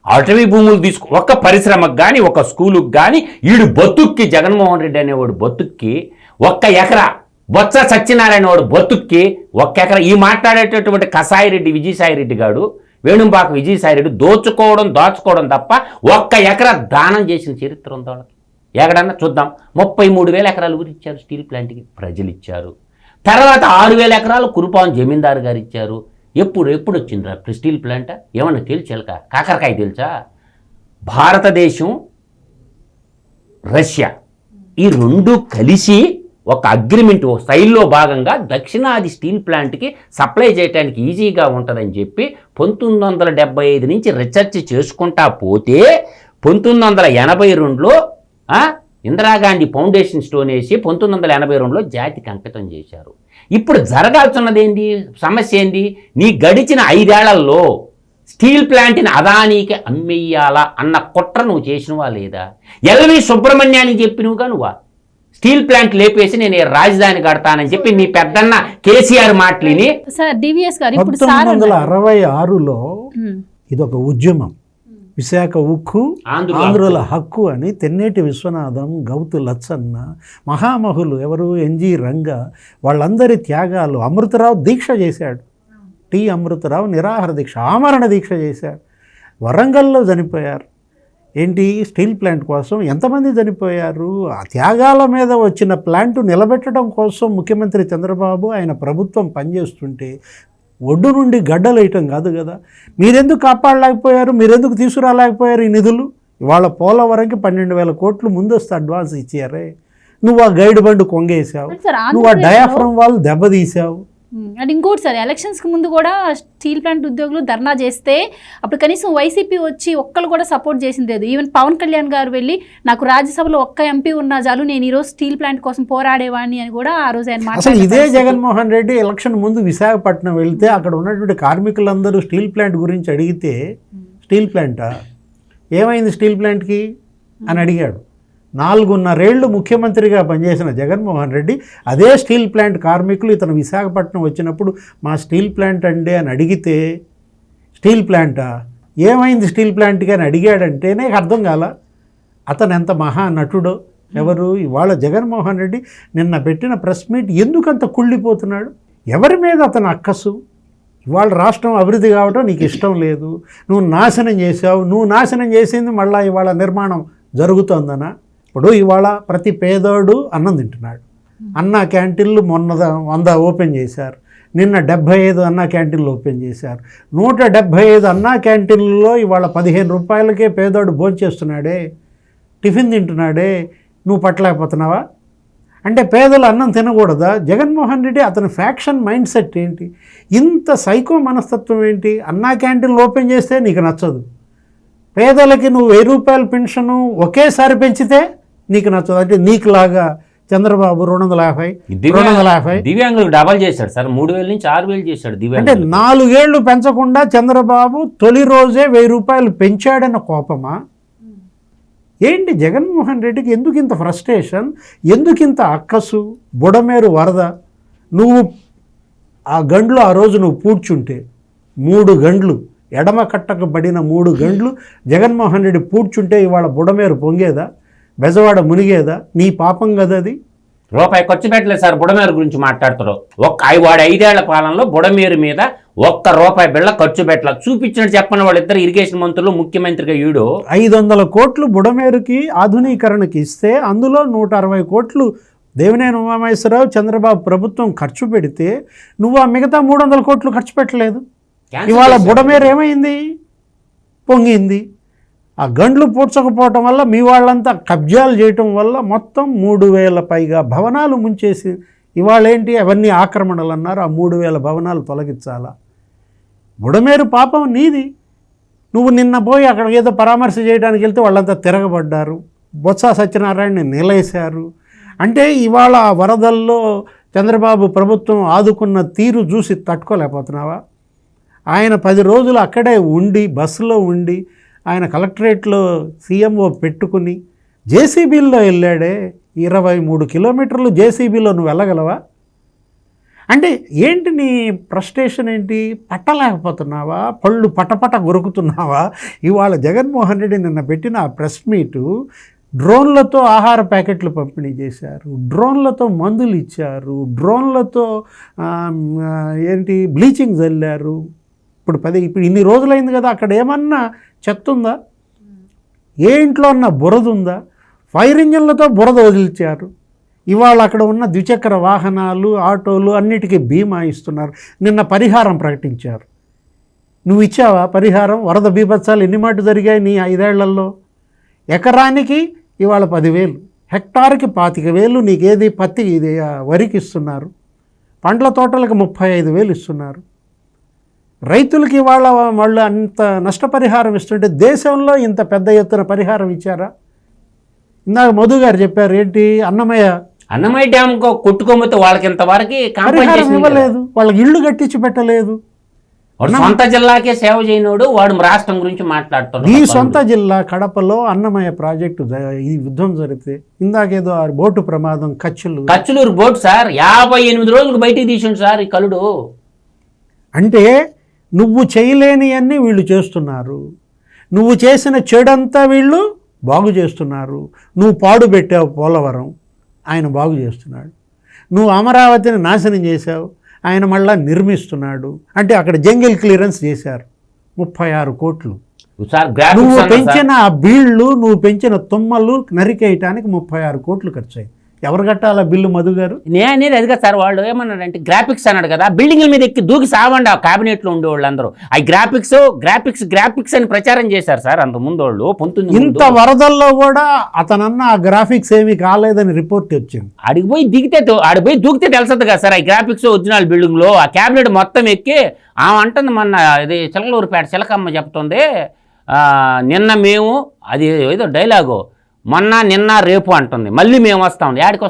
[SPEAKER 2] అటవీ భూములు ఒక్క పరిశ్రమకు కానీ ఒక స్కూలుకు కానీ ఈడు బొత్తుక్కి జగన్మోహన్ రెడ్డి అనేవాడు బొత్తుక్కి ఒక్క ఎకరా, బొత్స సత్యనారాయణ వాడు బొత్తుక్కి ఒక్క ఎకరా. ఈ మాట్లాడేటటువంటి కసాయిరెడ్డి విజయసాయిరెడ్డి గాడు, వేణుంపాక విజయసాయిరెడ్డి దాచుకోవడం తప్ప ఒక్క ఎకరా దానం చేసిన చరిత్ర ఉంది వాళ్ళకి. ఎక్కడన్నా చూద్దాం. 33,000 ఎకరాలు ఊరు ఇచ్చారు స్టీల్ ప్లాంట్కి, ప్రజలు ఇచ్చారు. తర్వాత 6,000 ఎకరాలు కురుపాం జమీందారు గారు ఇచ్చారు. ఎప్పుడు వచ్చిందిరా స్టీల్ ప్లాంట్? ఏమన్నా తెలుసా? కాకరకాయ తెలుసా? భారతదేశం, రష్యా ఈ రెండు కలిసి ఒక అగ్రిమెంట్ స్థైల్లో భాగంగా దక్షిణాది స్టీల్ ప్లాంట్కి సప్లై చేయడానికి ఈజీగా ఉంటుందని చెప్పి 1975 నుంచి రీసెర్చ్ చేసుకుంటా పోతే 1982లో ఇందిరాగాంధీ ఫౌండేషన్ స్టోన్ వేసి 1982లో జాతికి అంకితం చేశారు. ఇప్పుడు జరగాల్సినది ఏంది? సమస్య ఏంది? నీ గడిచిన 5 ఏళ్లలో స్టీల్ ప్లాంట్ని అదానీకి అమ్మేయాలా అన్న కుట్ర నువ్వు చేసినవా లేదా? ఎల్వి సుబ్రహ్మణ్యానికి చెప్పినవుగా నువ్వా? స్టీల్ ప్లాంట్ లేపేసి నేను రాజధాని కడతానని చెప్పి నీ పెద్దన్న కేసీఆర్ మాటలిని.
[SPEAKER 1] సార్ డివిఎస్ గారు,
[SPEAKER 3] 1966లో ఇదొక ఉద్యమం, విశాఖ ఉక్కు ఆంధ్రుల హక్కు అని తెన్నేటి విశ్వనాథం, గౌతు లచ్చన్న, మహామహులు ఎవరు, ఎన్జి రంగ, వాళ్ళందరి త్యాగాలు. అమృతరావు దీక్ష చేశాడు, టి అమృతరావు నిరాహార దీక్ష, ఆమరణ దీక్ష చేశాడు. వరంగల్లో చనిపోయారు. ఏంటి? స్టీల్ ప్లాంట్ కోసం. ఎంతమంది చనిపోయారు? ఆ త్యాగాల మీద వచ్చిన ప్లాంటు నిలబెట్టడం కోసం ముఖ్యమంత్రి చంద్రబాబు ఆయన ప్రభుత్వం పనిచేస్తుంటే ఒడ్డు నుండి గడ్డలేయటం కాదు కదా. మీరెందుకు కాపాడలేకపోయారు? మీరెందుకు తీసుకురాలేకపోయారు ఈ నిధులు? ఇవాళ పోలవరంకి 12,000 కోట్లు ముందస్తు అడ్వాన్స్ ఇచ్చారే. నువ్వు ఆ గైడ్ బండ్ కొంగేసావు, నువ్వు ఆ డయాఫ్రమ్ వాళ్ళు దెబ్బతీసావు.
[SPEAKER 1] అండ్ ఇంకోటి సార్, ఎలక్షన్స్కి ముందు కూడా స్టీల్ ప్లాంట్ ఉద్యోగులు ధర్నా చేస్తే అప్పుడు కనీసం వైసీపీ వచ్చి ఒక్కరు కూడా సపోర్ట్ చేసింది లేదు. ఈవెన్ పవన్ కళ్యాణ్ గారు వెళ్ళి నాకు రాజ్యసభలో ఒక్క ఎంపీ ఉన్నా చాలు, నేను ఈరోజు స్టీల్ ప్లాంట్ కోసం పోరాడేవాడిని అని కూడా ఆ రోజు ఆయన
[SPEAKER 3] మాట్లాడారు. ఇదే జగన్మోహన్ రెడ్డి ఎలక్షన్ ముందు విశాఖపట్నం వెళ్తే అక్కడ ఉన్నటువంటి కార్మికులందరూ స్టీల్ ప్లాంట్ గురించి అడిగితే, స్టీల్ ప్లాంటా ఏమైంది స్టీల్ ప్లాంట్కి అని అడిగాడు. 4.5 ఏళ్ళు ముఖ్యమంత్రిగా పనిచేసిన జగన్మోహన్ రెడ్డి అదే స్టీల్ ప్లాంట్ కార్మికులు ఇతను విశాఖపట్నం వచ్చినప్పుడు మా స్టీల్ ప్లాంట్ అండి అని అడిగితే, స్టీల్ ప్లాంటా ఏమైంది స్టీల్ ప్లాంట్కి అని అడిగాడంటేనే అర్థం కాల అతను ఎంత మహా నటుడో. ఎవరు? ఇవాళ జగన్మోహన్ రెడ్డి నిన్న పెట్టిన ప్రెస్ మీట్ ఎందుకంత కుళ్ళిపోతున్నాడు? ఎవరి మీద అతను అక్కసు? ఇవాళ రాష్ట్రం అభివృద్ధి కావటం నీకు ఇష్టం లేదు, నువ్వు నాశనం చేసావు. నువ్వు నాశనం చేసింది మళ్ళీ ఇవాళ నిర్మాణం జరుగుతోందనా? ఇప్పుడు ఇవాళ ప్రతి పేదోడు అన్నం తింటున్నాడు. అన్నా క్యాంటీన్లు మొన్న 100 ఓపెన్ చేశారు. నిన్న 75 అన్నా క్యాంటీన్లు ఓపెన్ చేశారు. 175 అన్నా క్యాంటీన్లలో ఇవాళ 15 రూపాయలకే పేదోడు భోంచేస్తున్నాడే, టిఫిన్ తింటున్నాడే. నువ్వు పట్టలేకపోతున్నావా? అంటే పేదలు అన్నం తినకూడదా? జగన్మోహన్ రెడ్డి అతని ఫ్యాక్షన్ మైండ్ సెట్ ఏంటి? ఇంత సైకో మనస్తత్వం ఏంటి? అన్నా క్యాంటీన్లు ఓపెన్ చేస్తే నీకు నచ్చదు, పేదలకి నువ్వు 1000 రూపాయల పెన్షను ఒకేసారి పెంచితే నీకు నచ్చదు. అంటే నీకులాగా చంద్రబాబు 250
[SPEAKER 2] దివ్యాంగులకు డబల్ చేశాడు సార్, 3,000 నుంచి 6,000 చేశాడు.
[SPEAKER 3] అంటే 4 ఏళ్ళు పెంచకుండా చంద్రబాబు తొలి రోజే 1000 రూపాయలు పెంచాడన్న కోపమా ఏంటి? జగన్మోహన్ రెడ్డికి ఎందుకు ఇంత ఫ్రస్ట్రేషన్? ఎందుకు ఇంత అక్కసు? బుడమేరు వరద, నువ్వు ఆ గండ్లు ఆ రోజు నువ్వు పూడ్చుంటే 3 గండ్లు ఎడమ కట్టకబడిన 3 గంటలు జగన్మోహన్ రెడ్డి పూడ్చుంటే ఇవాళ బుడమేరు పొంగేదా? బెజవాడ మునిగేదా? నీ పాపం కదా అది.
[SPEAKER 2] రూపాయి ఖర్చు పెట్టలేదు సార్. బుడమేరు గురించి మాట్లాడుతున్నావు. వాడు 5 ఏళ్ల పాలనలో బుడమేరు మీద ₹1 బిళ్ళ ఖర్చు పెట్టలేదు. చూపించినట్టు చెప్పని వాళ్ళిద్దరు ఇరిగేషన్ మంత్రులు, ముఖ్యమంత్రిగా ఈడు
[SPEAKER 3] 500 కోట్లు బుడమేరుకి ఆధునీకరణకి ఇస్తే అందులో 160 కోట్లు దేవినేని ఉమామహేశ్వరరావు చంద్రబాబు ప్రభుత్వం ఖర్చు పెడితే నువ్వు ఆ మిగతా 300 కోట్లు ఖర్చు పెట్టలేదు. ఇవాళ బుడమేరు ఏమైంది? పొంగింది. ఆ గండ్లు పూడ్చకపోవటం వల్ల మీ వాళ్ళంతా కబ్జాలు చేయటం వల్ల మొత్తం 3,000 పైగా భవనాలు ముంచేసి ఇవాళ ఏంటి అవన్నీ ఆక్రమణలు అన్నారు. ఆ 3,000 భవనాలు తొలగించాలా? బుడమేరు పాపం నీది. నువ్వు నిన్న పోయి అక్కడ ఏదో పరామర్శ చేయడానికి వెళ్తే వాళ్ళంతా తిరగబడ్డారు, బొత్స సత్యనారాయణని నిలేశారు. అంటే ఇవాళ వరదల్లో చంద్రబాబు ప్రభుత్వం ఆదుకున్న తీరు చూసి తట్టుకోలేకపోతున్నావా? ఆయన 10 రోజులు అక్కడే ఉండి బస్సులో ఉండి ఆయన కలెక్టరేట్లో సీఎంఓ పెట్టుకుని జేసీబీల్లో వెళ్ళాడే. 23 కిలోమీటర్లు జేసీబీలో నువ్వు వెళ్ళగలవా? అంటే ఏంటి నీ ఫ్రస్ట్రేషన్ ఏంటి? పట్టలేకపోతున్నావా? పళ్ళు పటపట గొరుకుతున్నావా? ఇవాళ జగన్మోహన్ రెడ్డి నిన్న పెట్టిన ఆ ప్రెస్ మీటు డ్రోన్లతో ఆహార ప్యాకెట్లు పంపిణీ చేశారు, డ్రోన్లతో మందులు ఇచ్చారు, డ్రోన్లతో బ్లీచింగ్ చల్లారు. ఇప్పుడు ఇన్ని రోజులైంది కదా, అక్కడ ఏమన్నా చెత్త ఉందా? ఏ ఇంట్లో అన్న బురద ఉందా? ఫైర్ ఇంజన్లతో బురద వదిలించారు. ఇవాళ అక్కడ ఉన్న ద్విచక్ర వాహనాలు, ఆటోలు అన్నిటికీ బీమా ఇస్తున్నారు. నిన్న పరిహారం ప్రకటించారు. నువ్వు ఇచ్చావా పరిహారం? వరద బీభత్సాలు ఎన్ని మాట జరిగాయి నీ 5 ఏళ్లలో? ఎకరానికి ఇవాళ 10,000, హెక్టార్కి 25,000. నీకేది పత్తి ఇది వరికి ఇస్తున్నారు. పండ్ల తోటలకు 35,000 ఇస్తున్నారు. రైతులకి ఇవాళ వాళ్ళు అంత నష్టపరిహారం ఇస్తుంటే దేశంలో ఇంత పెద్ద ఎత్తున పరిహారం ఇచ్చారా? ఇందాక మధు గారు చెప్పారు ఏంటి, అన్నమయ్య
[SPEAKER 4] డ్యామ్ కొట్టుకోకపోతే వాళ్ళకి ఇంతవరకు
[SPEAKER 3] పరిహారం ఇవ్వలేదు, వాళ్ళకి ఇళ్ళు కట్టించి పెట్టలేదు.
[SPEAKER 4] సొంత జిల్లాకే సేవ చేయనోడు వాడు రాష్ట్రం గురించి మాట్లాడుతున్నాడు.
[SPEAKER 3] ఈ సొంత జిల్లా కడపలో అన్నమయ్య ప్రాజెక్టు ఈ యుద్ధం జరిగితే ఇందాకేదో ఆ బోటు ప్రమాదం
[SPEAKER 4] కచ్చులూరు బోటు సార్ 58 రోజులకు బయటికి తీసిండు సార్ ఈ కలుడు.
[SPEAKER 3] అంటే నువ్వు చేయలేనివన్నీ వీళ్ళు చేస్తున్నారు. నువ్వు చేసిన చెడంతా వీళ్ళు బాగు చేస్తున్నారు. నువ్వు పాడు పెట్టావు పోలవరం, ఆయన బాగు చేస్తున్నాడు. నువ్వు అమరావతిని నాశనం చేశావు, ఆయన మళ్ళా నిర్మిస్తున్నాడు. అంటే అక్కడ జంగిల్ క్లియరెన్స్ చేశారు 36 కోట్లు. నువ్వు పెంచిన ఆ బీళ్లు, నువ్వు పెంచిన తుమ్మలు నరికేయటానికి 36 కోట్లు ఖర్చు అయ్యి. ఎవరు కట్టాలా బిల్లు మధు గారు?
[SPEAKER 4] నేను అనేది అది కదా సార్. వాళ్ళు ఏమన్నాడంటే గ్రాఫిక్స్ అన్నాడు కదా, బిల్డింగ్ల మీద ఎక్కి దూకి సావండి ఆ క్యాబినెట్లో ఉండేవాళ్ళు అందరూ. ఆ గ్రాఫిక్స్ అని ప్రచారం చేశారు సార్ అంత ముందు వాళ్ళు.
[SPEAKER 3] ఇంత వరదల్లో కూడా అతనన్న ఆ గ్రాఫిక్స్ ఏమీ కాలేదని రిపోర్ట్ వచ్చింది.
[SPEAKER 4] ఆడిపోయి దూకితే తెలుస్తుంది కదా సార్. ఆ గ్రాఫిక్స్ ఒరిజినల్ బిల్డింగ్లో ఆ క్యాబినెట్ మొత్తం ఎక్కి ఆమె అంటుంది మొన్న ఇది చిలకలూరుపేట చిలకమ్మ చెప్తుంది, నిన్న మేము అది ఏదో డైలాగు, మొన్న నిన్న రేపు అంటుంది, మళ్ళీ మేము వస్తాం. యాడికి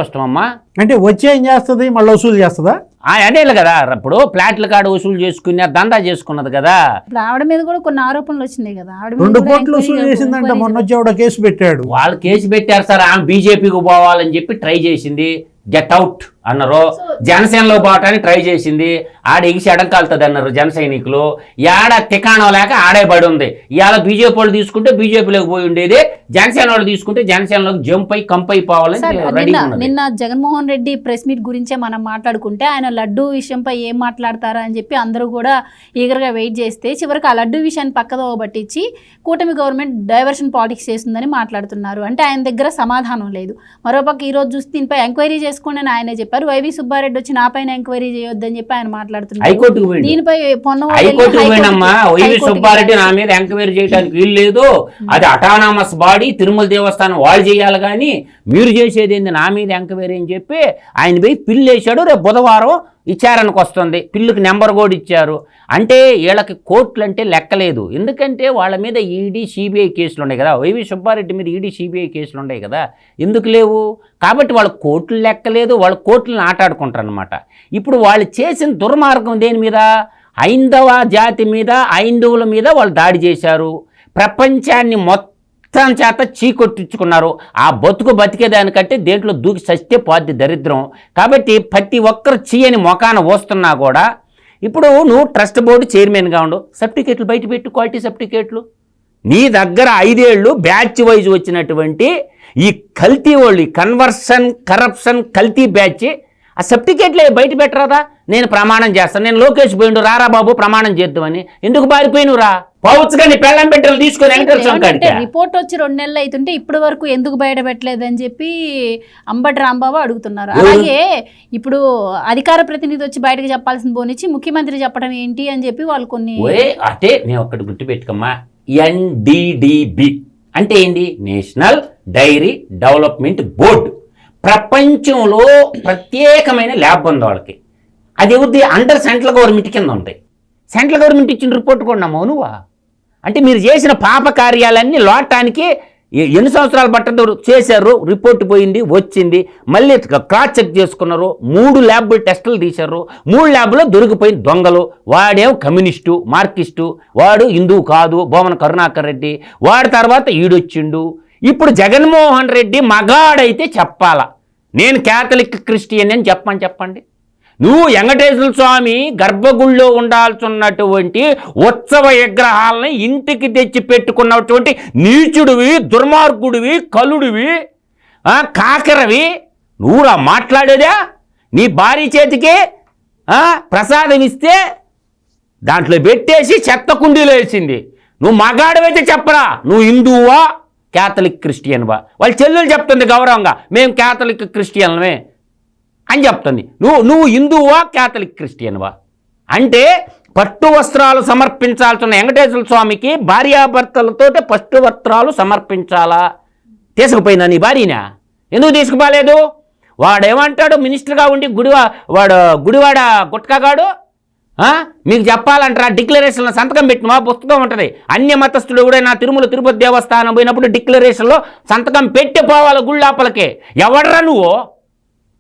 [SPEAKER 4] వస్తామమ్మా
[SPEAKER 3] అంటే వచ్చి ఏం చేస్తుంది? మళ్ళీ వసూలు చేస్తుందా?
[SPEAKER 4] అదే కదా, ఇప్పుడు ఫ్లాట్ల కాడ వసూలు చేసుకుని దందా చేసుకున్నది కదా.
[SPEAKER 1] ఆవిడ మీద కూడా కొన్ని ఆరోపణలు వచ్చినాయి కదా.
[SPEAKER 3] 2 కోట్లు వసూలు చేసిందంట. మొన్న వచ్చి ఆవిడ కేసు పెట్టాడు.
[SPEAKER 4] వాళ్ళు కేసు పెట్టారు సార్. ఆమె బీజేపీకి పోవాలని చెప్పి ట్రై చేసింది, గెట్ అవుట్ అన్నారు. జనసేనలో పోవటానికి ట్రై చేసింది, ఆడ ఎగిసి ఎడంకాలుతుంది అన్నారు జన సైనికులు. ఏడ తికాణం లేక ఆడే పడి ఉంది. ఇవాళ బీజేపీ వాళ్ళు తీసుకుంటే బీజేపీలోకి పోయి ఉండేది, జనసేన వాళ్ళు తీసుకుంటే జనసేనలోకి జంప్ అయి కంపైపోవాలని రెడీ.
[SPEAKER 1] నిన్న జగన్మోహన్ రెడ్డి ప్రెస్ మీట్ గురించే మనం మాట్లాడుకుంటే ఆయన లడ్డు విషయంపై ఏం మాట్లాడతారా అని చెప్పి అందరూ కూడా ఈగర్గా వెయిట్ చేస్తే చివరికి ఆ లడ్డు విషయాన్ని పక్కదో పట్టించి కూటమి గవర్నమెంట్ డైవర్షన్ పాలిటిక్స్ చేస్తుందని మాట్లాడుతున్నారు. అంటే ఆయన దగ్గర సమాధానం లేదు. మరోపక్క ఈరోజు చూస్తే దీనిపై ఎంక్వైరీ చేసుకోండి అని ఆయనే చెప్పారు. వైవి సుబ్బారెడ్డి వచ్చి నా పైన ఎంక్వైరీ చేయొద్దని చెప్పి ఆయన మాట్లాడుతున్నారు. దీనిపై
[SPEAKER 4] వైవి సుబ్బారెడ్డి నా మీద ఎంక్వైరీ చేయడానికి వీలు లేదు, అది అటానమస్ బాడీ, తిరుమల దేవస్థానం వాళ్ళు చేయాలి, కానీ మీరు చేసేది ఏంది నా మీద ఎంక్వైరీ అని చెప్పి ఆయన పోయి పిల్లు వేసాడు. రేపు బుధవారం విచారణకు వస్తుంది. పిల్లుకి నెంబర్ కూడా ఇచ్చారు. అంటే వీళ్ళకి కోర్టులు అంటే లెక్కలేదు. ఎందుకంటే వాళ్ళ మీద ఈడీ సిబిఐ కేసులు ఉన్నాయి కదా. వైవి సుబ్బారెడ్డి మీద ఈడీ సిబిఐ కేసులు ఉన్నాయి కదా, ఎందుకు లేవు? కాబట్టి వాళ్ళ కోర్టులు లెక్కలేదు, వాళ్ళ కోర్టులను ఆటాడుకుంటారు అనమాట. ఇప్పుడు వాళ్ళు చేసిన దుర్మార్గం దేని మీద? హైందవ జాతి మీద, హైందువుల మీద వాళ్ళు దాడి చేశారు. ప్రపంచాన్ని మొత్తం చేత చీకొట్టించుకున్నారు. ఆ బతికేదానికంటే దేంట్లో దూకి సస్తే పోద్ది దరిద్రం. కాబట్టి ప్రతి ఒక్కరు చీయని మొఖాన వస్తున్నా కూడా ఇప్పుడు నువ్వు ట్రస్ట్ బోర్డు చైర్మన్గా ఉండు, సర్టిఫికేట్లు బయట పెట్టు, క్వాలిటీ సర్టిఫికేట్లు. నీ దగ్గర 5 ఏళ్ళు బ్యాచ్ వైజ్ వచ్చినటువంటి ఈ కల్తీ వాళ్ళు, కన్వర్షన్ కరప్షన్ కల్తీ బ్యాచ్, ఆ సర్టిఫికేట్లే బయట పెట్టరాదా? నేను ప్రమాణం చేస్తాను, నేను లోకేష్ పోయిండు రారా బాబు ప్రమాణం చేద్దామని. ఎందుకు పారిపోయిను రా? పోవచ్చు కానీ పెళ్ళం పెట్టలు తీసుకొని
[SPEAKER 1] రిపోర్ట్ వచ్చి 2 నెలలు అవుతుంటే ఇప్పటి వరకు ఎందుకు బయట పెట్టలేదని చెప్పి అంబటి రాంబాబు అడుగుతున్నారు. అలాగే ఇప్పుడు అధికార ప్రతినిధి వచ్చి బయటకు చెప్పాల్సిన పోనిచ్చి ముఖ్యమంత్రి చెప్పడం ఏంటి అని చెప్పి వాళ్ళు కొన్ని
[SPEAKER 4] అంటే నేను ఒక్కటి గుర్తుపెట్టుకమ్మా, NDDB అంటే ఏంటి? National Dairy Development Board. ప్రపంచంలో ప్రత్యేకమైన ల్యాబ్ ఉంది వాళ్ళకి. అది ఎవరిది? అండర్ సెంట్రల్ గవర్నమెంట్ కింద ఉంటాయి. సెంట్రల్ గవర్నమెంట్ ఇచ్చిన రిపోర్ట్ కూడా నమ్మవు నువ్వా? అంటే మీరు చేసిన పాప కార్యాలన్నీ లోటానికి ఎన్ని సంవత్సరాలు పట్టదు చేశారు, రిపోర్ట్ పోయింది, వచ్చింది, మళ్ళీ క్రాస్ చెక్ చేసుకున్నారు, 3 ల్యాబ్ టెస్టులు తీశారు, 3 ల్యాబ్లో దొరికిపోయిన దొంగలు. వాడేమో కమ్యూనిస్టు, మార్కిస్టు, వాడు హిందువు కాదు, బొమ్మన కరుణాకర్ రెడ్డి, వాడి తర్వాత ఈడొచ్చిండు. ఇప్పుడు జగన్మోహన్ రెడ్డి మగాడైతే చెప్పాలా, నేను క్యాథలిక్ క్రిస్టియన్ అని చెప్పండి. నువ్వు వెంకటేశ్వర స్వామి గర్భగుళ్ళో ఉండాల్సినటువంటి ఉత్సవ విగ్రహాలని ఇంటికి తెచ్చి పెట్టుకున్నటువంటి నీచుడివి, దుర్మార్గుడివి, కలుడివి, కాకరవి నువ్వురా మాట్లాడేదా? నీ భార్య చేతికి ప్రసాదం ఇస్తే దాంట్లో పెట్టేసి చెత్త కుండీలో వేసింది. నువ్వు మగాడివైతే చెప్పరా, నువ్వు హిందువా క్యాథలిక్ క్రిస్టియన్వా? వాళ్ళ చెల్లెలు చెప్తుంది గౌరవంగా, మేము క్యాథలిక్ క్రిస్టియన్లమే అని చెప్తుంది. నువ్వు హిందువా క్యాథలిక్ క్రిస్టియన్వా? అంటే పట్టు వస్త్రాలు సమర్పించాల్సిన వెంకటేశ్వర స్వామికి భార్యాభర్తలతో పట్టు వస్త్రాలు సమర్పించాలా? తీసుకుపోయిందా నీ భార్యనా? ఎందుకు తీసుకుపోలేదు? వాడేమంటాడు, మినిస్టర్గా ఉండి గుడివాడ గుట్కాగాడు మీకు చెప్పాలంటారా, డిక్లరేషన్లో సంతకం పెట్టినవా? పుస్తకం ఉంటుంది, అన్య మతస్థుడు కూడా నా తిరుపతి దేవస్థానం పోయినప్పుడు డిక్లరేషన్లో సంతకం పెట్టి పోవాలి గుళ్ళాపలకే. ఎవడరా నువ్వు?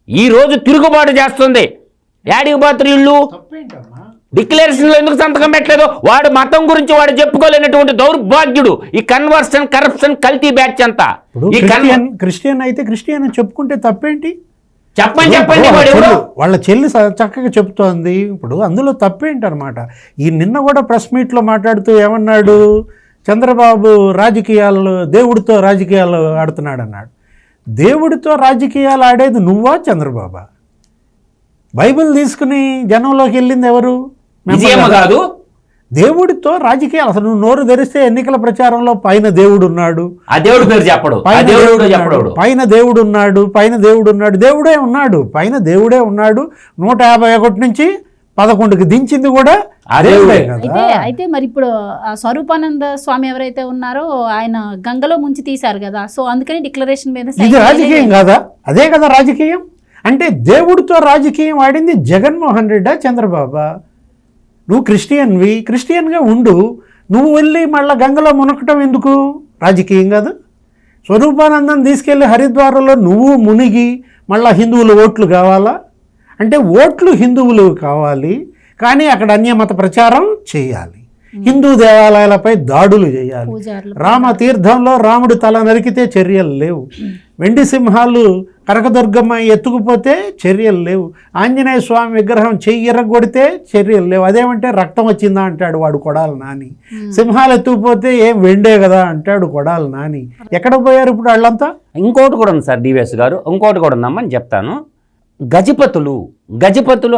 [SPEAKER 4] ఈరోజు తిరుగుబాటు చేస్తుంది. యాడికి పోతారు ఇళ్ళు? డిక్లరేషన్లో ఎందుకు సంతకం పెట్టలేదు? వాడు మతం గురించి వాడు చెప్పుకోలేనటువంటి దౌర్భాగ్యుడు. ఈ కన్వర్షన్, కరప్షన్, కల్తీ బ్యాచ్ అంతా. ఈ
[SPEAKER 3] క్రిస్టియన్ అయితే క్రిస్టియన్ అని చెప్పుకుంటే తప్పేంటి?
[SPEAKER 4] చెప్పండి.
[SPEAKER 3] వాళ్ళ చెల్లి చక్కగా చెప్తోంది. ఇప్పుడు అందులో తప్పేంటనమాట. ఈ నిన్న కూడా ప్రెస్ మీట్లో మాట్లాడుతూ ఏమన్నాడు, చంద్రబాబు రాజకీయాలు, దేవుడితో రాజకీయాలు ఆడుతున్నాడు అన్నాడు. దేవుడితో రాజకీయాలు ఆడేది నువ్వా చంద్రబాబా? బైబిల్ తీసుకుని జనంలోకి వెళ్ళింది ఎవరు?
[SPEAKER 4] కాదు.
[SPEAKER 3] దేవుడితో రాజకీయాలు అసలు నువ్వు నోరు తెరిస్తే ఎన్నికల ప్రచారంలో పైన దేవుడు ఉన్నాడు,
[SPEAKER 4] ఆ దేవుడు పేరు చెప్పడు,
[SPEAKER 3] పైన దేవుడు ఉన్నాడు, దేవుడే ఉన్నాడు, పైన దేవుడే ఉన్నాడు. 151 నుంచి 11కి దించింది కూడా
[SPEAKER 1] అయితే మరి ఇప్పుడు స్వరూపానంద స్వామి ఎవరైతే ఉన్నారో ఆయన గంగలో ముంచి తీశారు కదా, సో అందుకని డిక్లరేషన్ మీద
[SPEAKER 3] ఇది రాజకీయం కాదా? అదే కదా రాజకీయం అంటే. దేవుడితో రాజకీయం ఆడింది జగన్మోహన్ రెడ్డా చంద్రబాబా? నువ్వు క్రిస్టియన్గా ఉండు, నువ్వు వెళ్ళి మళ్ళీ గంగలో మునకటం ఎందుకు? రాజకీయం కాదు. స్వరూపానందం తీసుకెళ్ళి హరిద్వారంలో నువ్వు మునిగి మళ్ళీ హిందువుల ఓట్లు కావాలా? అంటే ఓట్లు హిందువులు కావాలి, కానీ అక్కడ అన్యమత ప్రచారం చేయాలి, హిందూ దేవాలయాలపై దాడులు చేయాలి. రామతీర్థంలో రాముడి తల నరికితే చర్యలు లేవు, వెండి సింహాలు కనకదుర్గమ్మ ఎత్తుకుపోతే చర్యలు లేవు, ఆంజనేయ స్వామి విగ్రహం చెయ్యరగొడితే చర్యలు లేవు. అదేమంటే రక్తం వచ్చిందా అంటాడు వాడు కొడాలి నాని. సింహాలు ఎత్తుకుపోతే ఏం వెండే కదా అంటాడు కొడాలి నాని. ఎక్కడ పోయారు ఇప్పుడు వాళ్ళంతా?
[SPEAKER 4] ఇంకోటి కూడా ఉంది సార్ డివిఎస్ గారు, ఇంకోటి కూడా ఉందమ్మని చెప్తాను. గజపతులు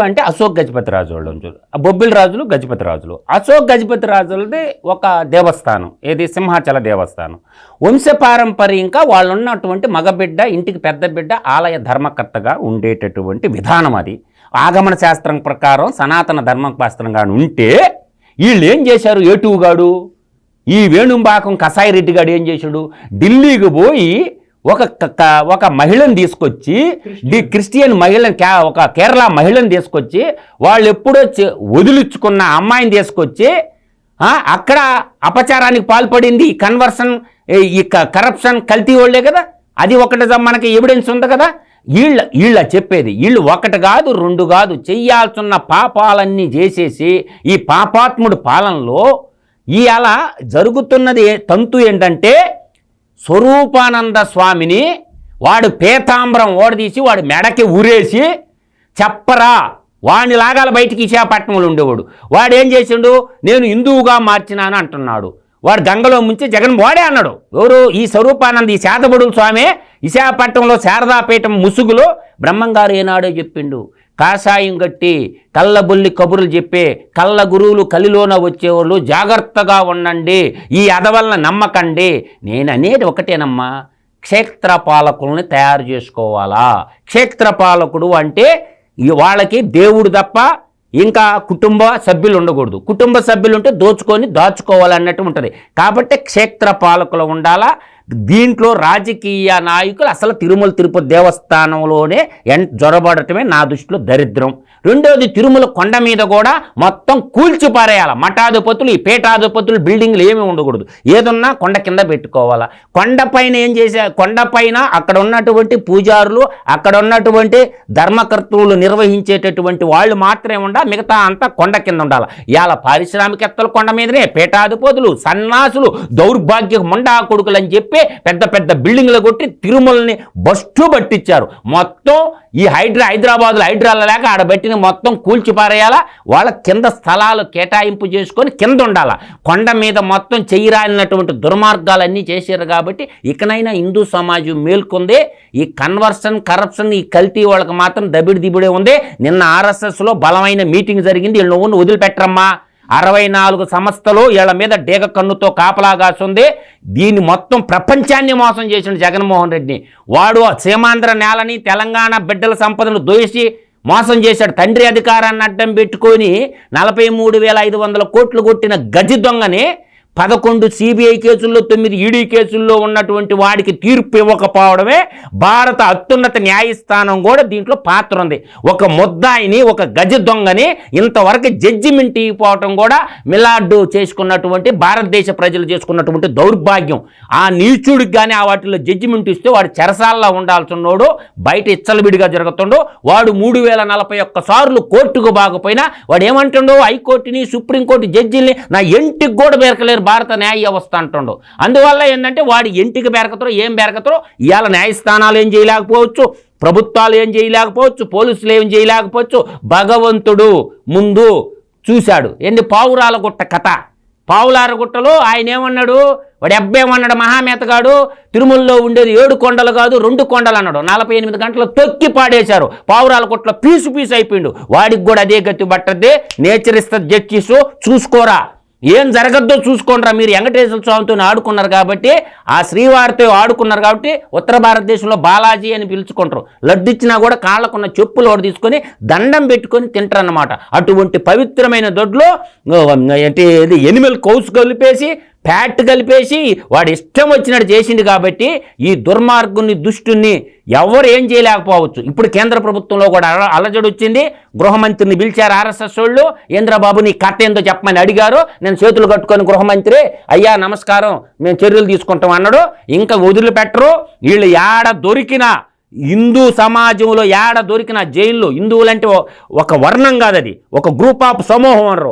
[SPEAKER 4] అంటే అశోక్ గజపతి రాజు వాళ్ళు, బొబ్బిలి రాజులు, గజపతి రాజులు. అశోక్ గజపతి రాజులది ఒక దేవస్థానం, ఏది సింహాచల దేవస్థానం. వంశపారంపర్యంగా వాళ్ళు ఉన్నటువంటి మగబిడ్డ, ఇంటికి పెద్ద బిడ్డ ఆలయ ధర్మకర్తగా ఉండేటటువంటి విధానం అది. ఆగమన శాస్త్రం ప్రకారం సనాతన ధర్మశాస్త్రంగా ఉంటే వీళ్ళు ఏం చేశారు? ఏటుగాడు ఈ వేణుంబాకం కసాయి రెడ్డి గారు ఏం చేశాడు? ఢిల్లీకి పోయి ఒక మహిళను తీసుకొచ్చి, క్రిస్టియన్ మహిళను, ఒక కేరళ మహిళను తీసుకొచ్చి, వాళ్ళు ఎప్పుడో వదిలించుకున్న అమ్మాయిని తీసుకొచ్చి అక్కడ అపచారానికి పాల్పడింది. కన్వర్షన్, ఈ కరప్షన్, కల్తీ వాళ్ళే కదా. అది ఒకటి మనకి ఎవిడెన్స్ ఉంది కదా. వీళ్ళ చెప్పేది, వీళ్ళు ఒకటి కాదు, 2 కాదు, చెయ్యాల్సిన పాపాలన్నీ చేసేసి ఈ పాపాత్ముడి పాలనలో అలా జరుగుతున్నది తంతు ఏంటంటే, స్వరూపానంద స్వామిని వాడు పీతాంబరం ఓడదీసి వాడు మెడకి ఊరేసి చెప్పరా, వాడిని లాగాల బయటికి విశాఖపట్నంలో ఉండేవాడు. వాడు ఏం చేసిండు? నేను హిందువుగా మార్చినాను అంటున్నాడు. వాడు గంగలో ముంచి జగన్ వాడే అన్నాడు. ఎవరు? ఈ స్వరూపానంద, ఈ శాతబడుల స్వామి విశాఖపట్నంలో శారదాపీఠం ముసుగులో బ్రహ్మంగారు ఏనాడో చెప్పిండు, కాషాయం కట్టి కళ్ళబొల్లి కబుర్లు చెప్పే కళ్ళ గురువులు కలిలోన వచ్చేవాళ్ళు జాగ్రత్తగా ఉండండి, ఈ అదవలన నమ్మకండి. నేను అనేది ఒకటేనమ్మా, క్షేత్రపాలకుల్ని తయారు చేసుకోవాలా. క్షేత్రపాలకుడు అంటే వాళ్ళకి దేవుడు తప్ప ఇంకా కుటుంబ సభ్యులు ఉండకూడదు. కుటుంబ సభ్యులు ఉంటే దాచుకోవాలన్నట్టు ఉంటుంది. కాబట్టి క్షేత్ర పాలకులు ఉండాలా. దీంట్లో రాజకీయ నాయకులు అసలు తిరుమల తిరుపతి దేవస్థానంలోనే జొరబడటమే నా దృష్టిలో దరిద్రం. రెండోది, తిరుమల కొండ మీద కూడా మొత్తం కూల్చిపారేయాలి. మఠాధిపతులు, ఈ పీఠాధిపతులు బిల్డింగ్లు ఏమీ ఉండకూడదు. ఏదన్నా కొండ కింద పెట్టుకోవాలా. కొండపైన ఏం చేసే, కొండపైన అక్కడ ఉన్నటువంటి పూజారులు, అక్కడ ఉన్నటువంటి ధర్మకర్తలు నిర్వహించేటటువంటి వాళ్ళు మాత్రమే ఉండాలి, మిగతా అంతా కొండ కింద ఉండాలి. ఇవాళ పారిశ్రామికవేత్తలు కొండ మీదనే, పీఠాధిపతులు, సన్నాసులు, దౌర్భాగ్య ముండా కొడుకులు అని చెప్పి పెద్ద పెద్ద బిల్డింగ్లు కొట్టి తిరుమలని బస్టు పట్టించారు. మొత్తం ఈ హైదరాబాద్లో హైడ్రాల లేక ఆడబెట్టిన మొత్తం కూల్చిపారేయాలా. వాళ్ళ కింద స్థలాలు కేటాయింపు చేసుకొని కింద ఉండాలా. కొండ మీద మొత్తం చెయ్యిరాలినటువంటి దుర్మార్గాలన్నీ చేశారు. కాబట్టి ఇకనైనా హిందూ సమాజం మేల్కొంది. ఈ కన్వర్షన్, కరప్షన్, ఈ కల్తీ వాళ్ళకి మాత్రం దబిడిదిబిడే ఉంది. నిన్న ఆర్ఎస్ఎస్లో బలమైన మీటింగ్ జరిగింది. వీళ్ళు నువ్వు వదిలిపెట్టరమ్మా. 64 సంస్థలు వీళ్ళ మీద డేగ కన్నుతో కాపలాగాస్తుంది. దీన్ని మొత్తం ప్రపంచాన్ని మోసం చేసిన జగన్మోహన్ రెడ్డిని. వాడు సీమాంధ్ర నేలని, తెలంగాణ బిడ్డల సంపదను దోసి మోసం చేశాడు. తండ్రి అధికారాన్ని అడ్డం పెట్టుకొని 43,500 కోట్లు కొట్టిన గజి దొంగని 11 సిబిఐ కేసుల్లో 9 ఈడీ కేసుల్లో ఉన్నటువంటి వాడికి తీర్పు ఇవ్వకపోవడమే భారత అత్యున్నత న్యాయస్థానం కూడా దీంట్లో పాత్ర ఉంది. ఒక ముద్దాయిని, ఒక గజ దొంగని ఇంతవరకు జడ్జిమెంట్ ఇవ్వకపోవటం కూడా మిలార్డు చేసుకున్నటువంటి భారతదేశ ప్రజలు చేసుకున్నటువంటి దౌర్భాగ్యం. ఆ నీచుడికి కానీ ఆ వాటిలో జడ్జిమెంట్ ఇస్తే వాడు చెరసాలలో ఉండాల్సినోడు బయట ఇచ్చలవిడిగా జరుగుతుండో, వాడు 3041 సార్లు కోర్టుకు బాగపోయినా వాడు ఏమంటుండో, హైకోర్టుని, సుప్రీంకోర్టు జడ్జిల్ని నా ఇంటికి కూడా బెరకలేరు భారత న్యాయ వ్యవస్థ అంటుండో. అందువల్ల ఏంటంటే వాడి ఇంటికి బెరకతారో ఏం బెరకతారో. ఇవాళ న్యాయస్థానాలు ఏం చేయలేకపోవచ్చు, ప్రభుత్వాలు ఏం చేయలేకపోవచ్చు, పోలీసులు ఏం చేయలేకపోవచ్చు. భగవంతుడు ముందు చూశాడు. ఏంటి పావురాలగుట్ట కథ. పావులారగుట్టలో ఆయన ఏమన్నాడు, వాడు అబ్బేమన్నాడు, మహామేతగాడు తిరుమలలో ఉండేది 7 కొండలు కాదు 2 కొండలు అన్నాడు. 48 గంటలు తొక్కి పాడేశారు. పావురాలగుట్టలో పీసు పీసు అయిపోయిండు. వాడికి కూడా అదే గతి పట్టద్దే. నేచర్ ఇస్తుంది జడ్జిస్, చూసుకోరా, ఏం జరగద్దో చూసుకోండిరా. మీరు వెంకటేశ్వర స్వామితో ఆడుకున్నారు కాబట్టి, ఆ శ్రీవారితో ఆడుకున్నారు కాబట్టి ఉత్తర భారతదేశంలో బాలాజీ అని పిలుచుకుంటారు. లడ్డు ఇచ్చినా కూడా కాళ్ళకున్న చెప్పులు ఒకటి తీసుకొని దండం పెట్టుకొని తింటారన్నమాట. అటువంటి పవిత్రమైన దొడ్లో ఎనిమల్ కౌస్ కలిపేసి, ఫ్యాట్ కలిపేసి వాడు ఇష్టం వచ్చినట్టు చేసిండు. కాబట్టి ఈ దుర్మార్గుని, దుష్టుని ఎవరు ఏం చేయలేకపోవచ్చు. ఇప్పుడు కేంద్ర ప్రభుత్వంలో కూడా అలజడి వచ్చింది. గృహమంత్రిని పిలిచారు ఆర్ఎస్ఎస్ వాళ్ళు. ఏంద్రబాబు నీ కథ ఏందో చెప్పమని అడిగారు. నేను చేతులు కట్టుకొని గృహమంత్రి, అయ్యా నమస్కారం, మేము చర్యలు తీసుకుంటాం అన్నాడు. ఇంకా వదిలిపెట్టరు. వీళ్ళు ఏడ దొరికినా, హిందూ సమాజంలో ఏడ దొరికిన జైల్లో, హిందువులంటే ఒక వర్ణం కాదు, అది ఒక గ్రూప్ ఆఫ్ సమూహం అనరు.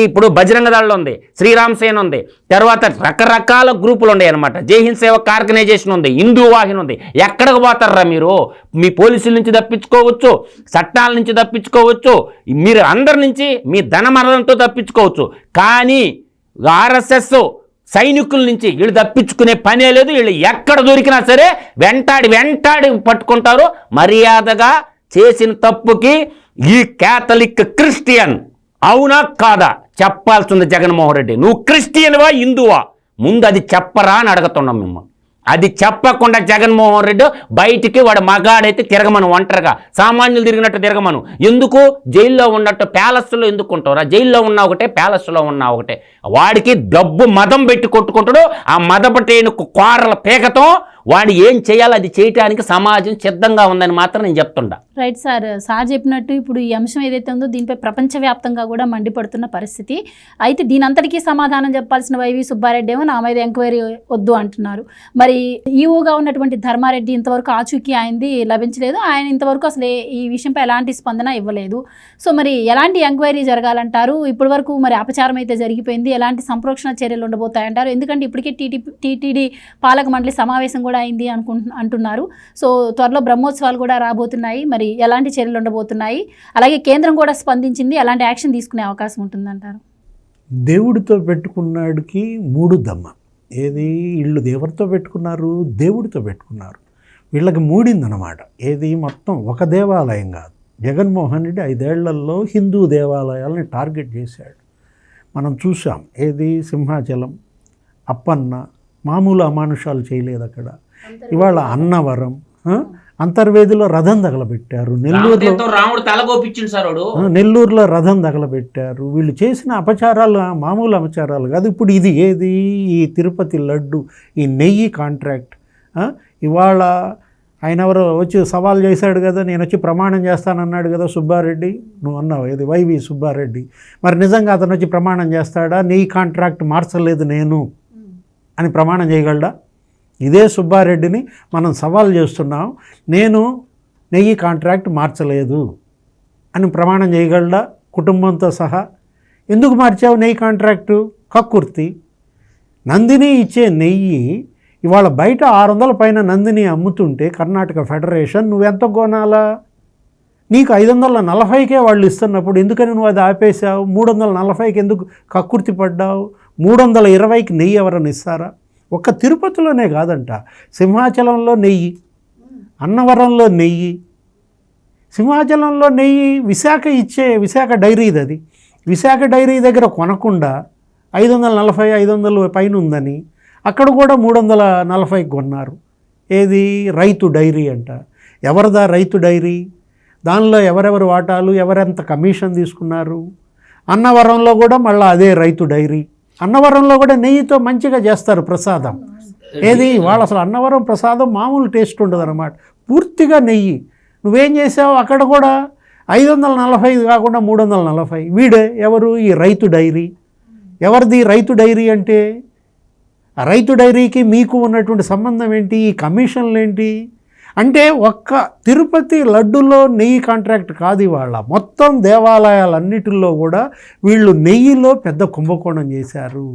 [SPEAKER 4] ఇప్పుడు బజరంగ దళం ఉంది, శ్రీరామ్ సేన ఉంది, తర్వాత రకరకాల గ్రూపులు ఉన్నాయి అనమాట. జై హింద్ సేవక్ ఆర్గనైజేషన్ ఉంది, హిందూ వాహిని ఉంది. ఎక్కడికి పోతారా మీరు? మీ పోలీసుల నుంచి తప్పించుకోవచ్చు, చట్టాల నుంచి తప్పించుకోవచ్చు, మీరు అందరి నుంచి మీ ధనమరణంతో తప్పించుకోవచ్చు. కానీ ఆర్ఎస్ఎస్ సైనికుల నుంచి వీళ్ళు తప్పించుకునే పనే లేదు. వీళ్ళు ఎక్కడ దొరికినా సరే వెంటాడి పట్టుకుంటారు. మర్యాదగా చేసిన తప్పుకి ఈ క్యాథలిక్ క్రిస్టియన్ అవునా కాదా చెప్పాల్సింది జగన్మోహన్ రెడ్డి. నువ్వు క్రిస్టియన్వా హిందువా ముందు అది చెప్పరా అని అడుగుతున్నాం మిమ్మల్ని. అది చెప్పకుండా జగన్మోహన్ రెడ్డి బయటికి వాడు మగాడైతే తిరగమను, ఒంటరిగా సామాన్యులు తిరిగినట్టు తిరగమను. ఎందుకు జైల్లో ఉన్నట్టు ప్యాలెస్లో ఎందుకు ఉంటారా? జైల్లో ఉన్నా ఒకటే, ప్యాలెస్లో ఉన్నా ఒకటే. వాడికి డబ్బు మదం పెట్టి కొట్టుకుంటాడు. ఆ మదపటేను కోరల పేకతో వాడు ఏం చేయాలో అది చేయటానికి సమాజం సిద్ధంగా ఉందని మాత్రం నేను చెప్తుండా.
[SPEAKER 1] రైట్ సార్ చెప్పినట్టు ఇప్పుడు ఈ అంశం ఏదైతే ఉందో దీనిపై ప్రపంచవ్యాప్తంగా కూడా మండిపడుతున్న పరిస్థితి. అయితే దీని అంతటికీ సమాధానం చెప్పాల్సిన వైవి సుబ్బారెడ్డి ఏమో నా మీద ఎంక్వైరీ వద్దు అంటున్నారు. మరి ఈఓగా ఉన్నటువంటి ధర్మారెడ్డి ఇంతవరకు ఆచూకీ అయింది లభించలేదు. ఆయన ఇంతవరకు అసలు ఈ విషయంపై ఎలాంటి స్పందన ఇవ్వలేదు. సో మరి ఎలాంటి ఎంక్వైరీ జరగాలంటారు? ఇప్పటి వరకు మరి అపచారం అయితే జరిగిపోయింది, ఎలాంటి సంప్రోక్షణ చర్యలు ఉండబోతాయంటారు? ఎందుకంటే ఇప్పటికే టీటీడీ పాలక మండలి సమావేశం కూడా అయింది అంటున్నారు. సో త్వరలో బ్రహ్మోత్సవాలు కూడా రాబోతున్నాయి. మరి ఎలాంటి చర్యలు ఉండబోతున్నాయి? అలాగే కేంద్రం కూడా స్పందించింది, ఎలాంటి యాక్షన్ తీసుకునే అవకాశం ఉంటుందంటారు?
[SPEAKER 3] దేవుడితో పెట్టుకున్నాడికి 3 దమ్మ. ఏది వీళ్ళు ఎవరితో పెట్టుకున్నారు? దేవుడితో పెట్టుకున్నారు. వీళ్ళకి మూడిందనమాట. ఏది మొత్తం ఒక దేవాలయం కాదు. జగన్మోహన్ రెడ్డి 5 ఏళ్లలో హిందూ దేవాలయాలని టార్గెట్ చేశాడు. మనం చూసాం. ఏది సింహాచలం, అప్పన్న, మామూలు అమానుషాలు చేయలేదు అక్కడ. ఇవాళ అన్నవరం, అంతర్వేదిలో రథం తగలబెట్టారు, నెల్లూరులో
[SPEAKER 4] రామదేవతో రాముడు తలగోపించింది సార్ వాడు.
[SPEAKER 3] నెల్లూరులో రథం తగలబెట్టారు. వీళ్ళు చేసిన అపచారాలు మామూలు అపచారాలు కాదు. ఇప్పుడు ఇది ఏది, ఈ తిరుపతి లడ్డు, ఈ నెయ్యి కాంట్రాక్ట్. ఇవాళ ఆయన ఎవరో వచ్చి సవాల్ చేశాడు కదా, నేను వచ్చి ప్రమాణం చేస్తానన్నాడు కదా సుబ్బారెడ్డి, నువ్వు అన్నావు ఏది వైవి సుబ్బారెడ్డి. మరి నిజంగా అతను వచ్చి ప్రమాణం చేస్తాడా, నెయ్యి కాంట్రాక్ట్ మార్చలేదు నేను అని ప్రమాణం చేయగలడా? ఇదే సుబ్బారెడ్డిని మనం సవాల్ చేస్తున్నాం, నేను నెయ్యి కాంట్రాక్ట్ మార్చలేదు అని ప్రమాణం చేయగలడా కుటుంబంతో సహా? ఎందుకు మార్చావు నెయ్యి కాంట్రాక్టు? కక్కుర్తి. నందిని ఇచ్చే నెయ్యి ఇవాళ బయట 600 పైన నందిని అమ్ముతుంటే కర్ణాటక ఫెడరేషన్ నువ్వెంత కొనాలా? నీకు 540కే వాళ్ళు ఇస్తున్నప్పుడు ఎందుకని నువ్వు అది ఆపేశావు? 340కి ఎందుకు కక్కుర్తి పడ్డావు? 320కి నెయ్యి ఎవరైనా ఇస్తారా? ఒక్క తిరుపతిలోనే కాదంట, సింహాచలంలో నెయ్యి, అన్నవరంలో నెయ్యి, సింహాచలంలో నెయ్యి విశాఖ డైరీది. అది విశాఖ డైరీ దగ్గర కొనకుండా 540 పైన ఉందని అక్కడ కూడా 340కి కొన్నారు. ఏది? రైతు డైరీ అంట. ఎవరిదా రైతు డైరీ? దానిలో ఎవరెవరు వాటాలు, ఎవరెంత కమిషన్ తీసుకున్నారు? అన్నవరంలో కూడా మళ్ళీ అదే రైతు డైరీ. అన్నవరంలో కూడా నెయ్యితో మంచిగా చేస్తారు ప్రసాదం. ఏది? వాళ్ళు అసలు అన్నవరం ప్రసాదం మామూలు టేస్ట్ ఉండదు అన్నమాట, పూర్తిగా నెయ్యి. నువ్వేం చేసావు? అక్కడ కూడా 545 కాకుండా 340. వీడే ఎవరు? ఈ రైతు డైరీ. ఎవరిది రైతు డైరీ అంటే? ఆ రైతు డైరీకి మీకు ఉన్నటువంటి సంబంధం ఏంటి? ఈ కమిషన్లు ఏంటి? అంటే ఒక్క తిరుపతి లడ్డులో నెయ్యి కాంట్రాక్ట్ కాదు, ఇవాళ మొత్తం దేవాలయాలన్నిటిల్లో కూడా వీళ్ళు నెయ్యిలో పెద్ద కుంభకోణం చేశారు.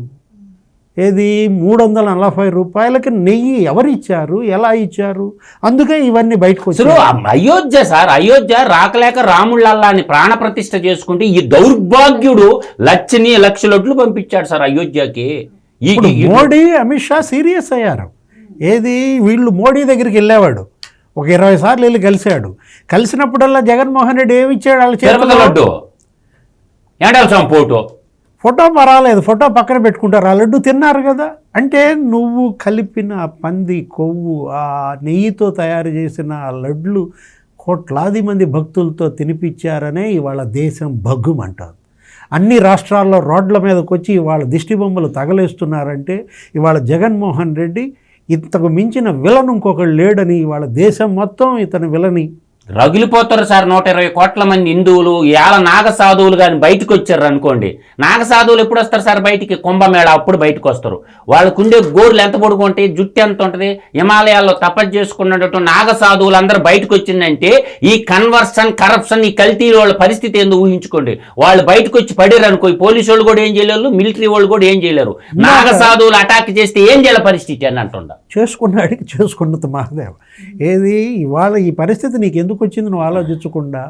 [SPEAKER 3] ఏది? 340 రూపాయలకి నెయ్యి ఎవరు ఇచ్చారు, ఎలా ఇచ్చారు? అందుకే ఇవన్నీ బయటకు వచ్చారు.
[SPEAKER 4] అయోధ్య సార్, అయోధ్య రాకలేక రాముళ్ళల్లా అని ప్రాణప్రతిష్ఠ చేసుకుంటే ఈ దౌర్భాగ్యుడు లక్షలొట్లు పంపించాడు సార్ అయోధ్యకి.
[SPEAKER 3] ఇప్పుడు మోడీ అమిత్ షా సీరియస్ అయ్యారు. ఏది? వీళ్ళు మోడీ దగ్గరికి వెళ్ళేవాడు, ఒక 20 సార్లు వెళ్ళి కలిశాడు. కలిసినప్పుడల్లా జగన్మోహన్ రెడ్డి ఏమి ఇచ్చాడు? వాళ్ళ
[SPEAKER 4] చేతులు
[SPEAKER 3] ఫోటో పర్వాలేదు, ఫోటో పక్కన పెట్టుకుంటారు, ఆ లడ్డు తిన్నారు కదా. అంటే నువ్వు కలిపిన పంది కొవ్వు, ఆ నెయ్యితో తయారు చేసిన ఆ లడ్లు కోట్లాది మంది భక్తులతో తినిపించారనే ఇవాళ దేశం భగ్గుమంటారు. అన్ని రాష్ట్రాల్లో రోడ్ల మీదకి వచ్చి ఇవాళ దిష్టి బొమ్మలు తగలేస్తున్నారంటే ఇవాళ జగన్మోహన్ రెడ్డి ఇంతకు మించిన విలన్ ఇంకొకళ్ళు లేడని ఇవాళ దేశం మొత్తం ఇతని విలని
[SPEAKER 4] రగిలిపోతారు సార్. 120 కోట్ల మంది హిందువులు ఇవాళ నాగ సాధువులు కానీ బయటకు వచ్చారు అనుకోండి. నాగ సాధువులు ఎప్పుడు వస్తారు సార్ బయటికి? కుంభమేళ అప్పుడు బయటకు వస్తారు. వాళ్ళకు ఉండే గోర్లు ఎంత పొడుగు ఉంటాయి, జుట్టు ఎంత ఉంటుంది, హిమాలయాల్లో తపస్సు చేసుకున్నట్టు నాగ సాధువులు అందరూ బయటకు వచ్చిందంటే ఈ కన్వర్షన్, కరప్షన్, ఈ కల్తీ వాళ్ళ పరిస్థితి ఏందో ఊహించుకోండి. వాళ్ళు బయటకు వచ్చి పడారు అనుకో, పోలీసు వాళ్ళు కూడా ఏం చేయలేరు, మిలిటరీ వాళ్ళు కూడా ఏం చేయలేరు. నాగ సాధువులు అటాక్ చేస్తే ఏం చేయాలి పరిస్థితి అని అంటుండ.
[SPEAKER 3] చేసుకున్నాడికి చేసుకున్నది మహాదేవ. ఏది? ఇవాళ ఈ పరిస్థితి నీకు ఎందుకు వచ్చింది నువ్వు ఆలోచించకుండా?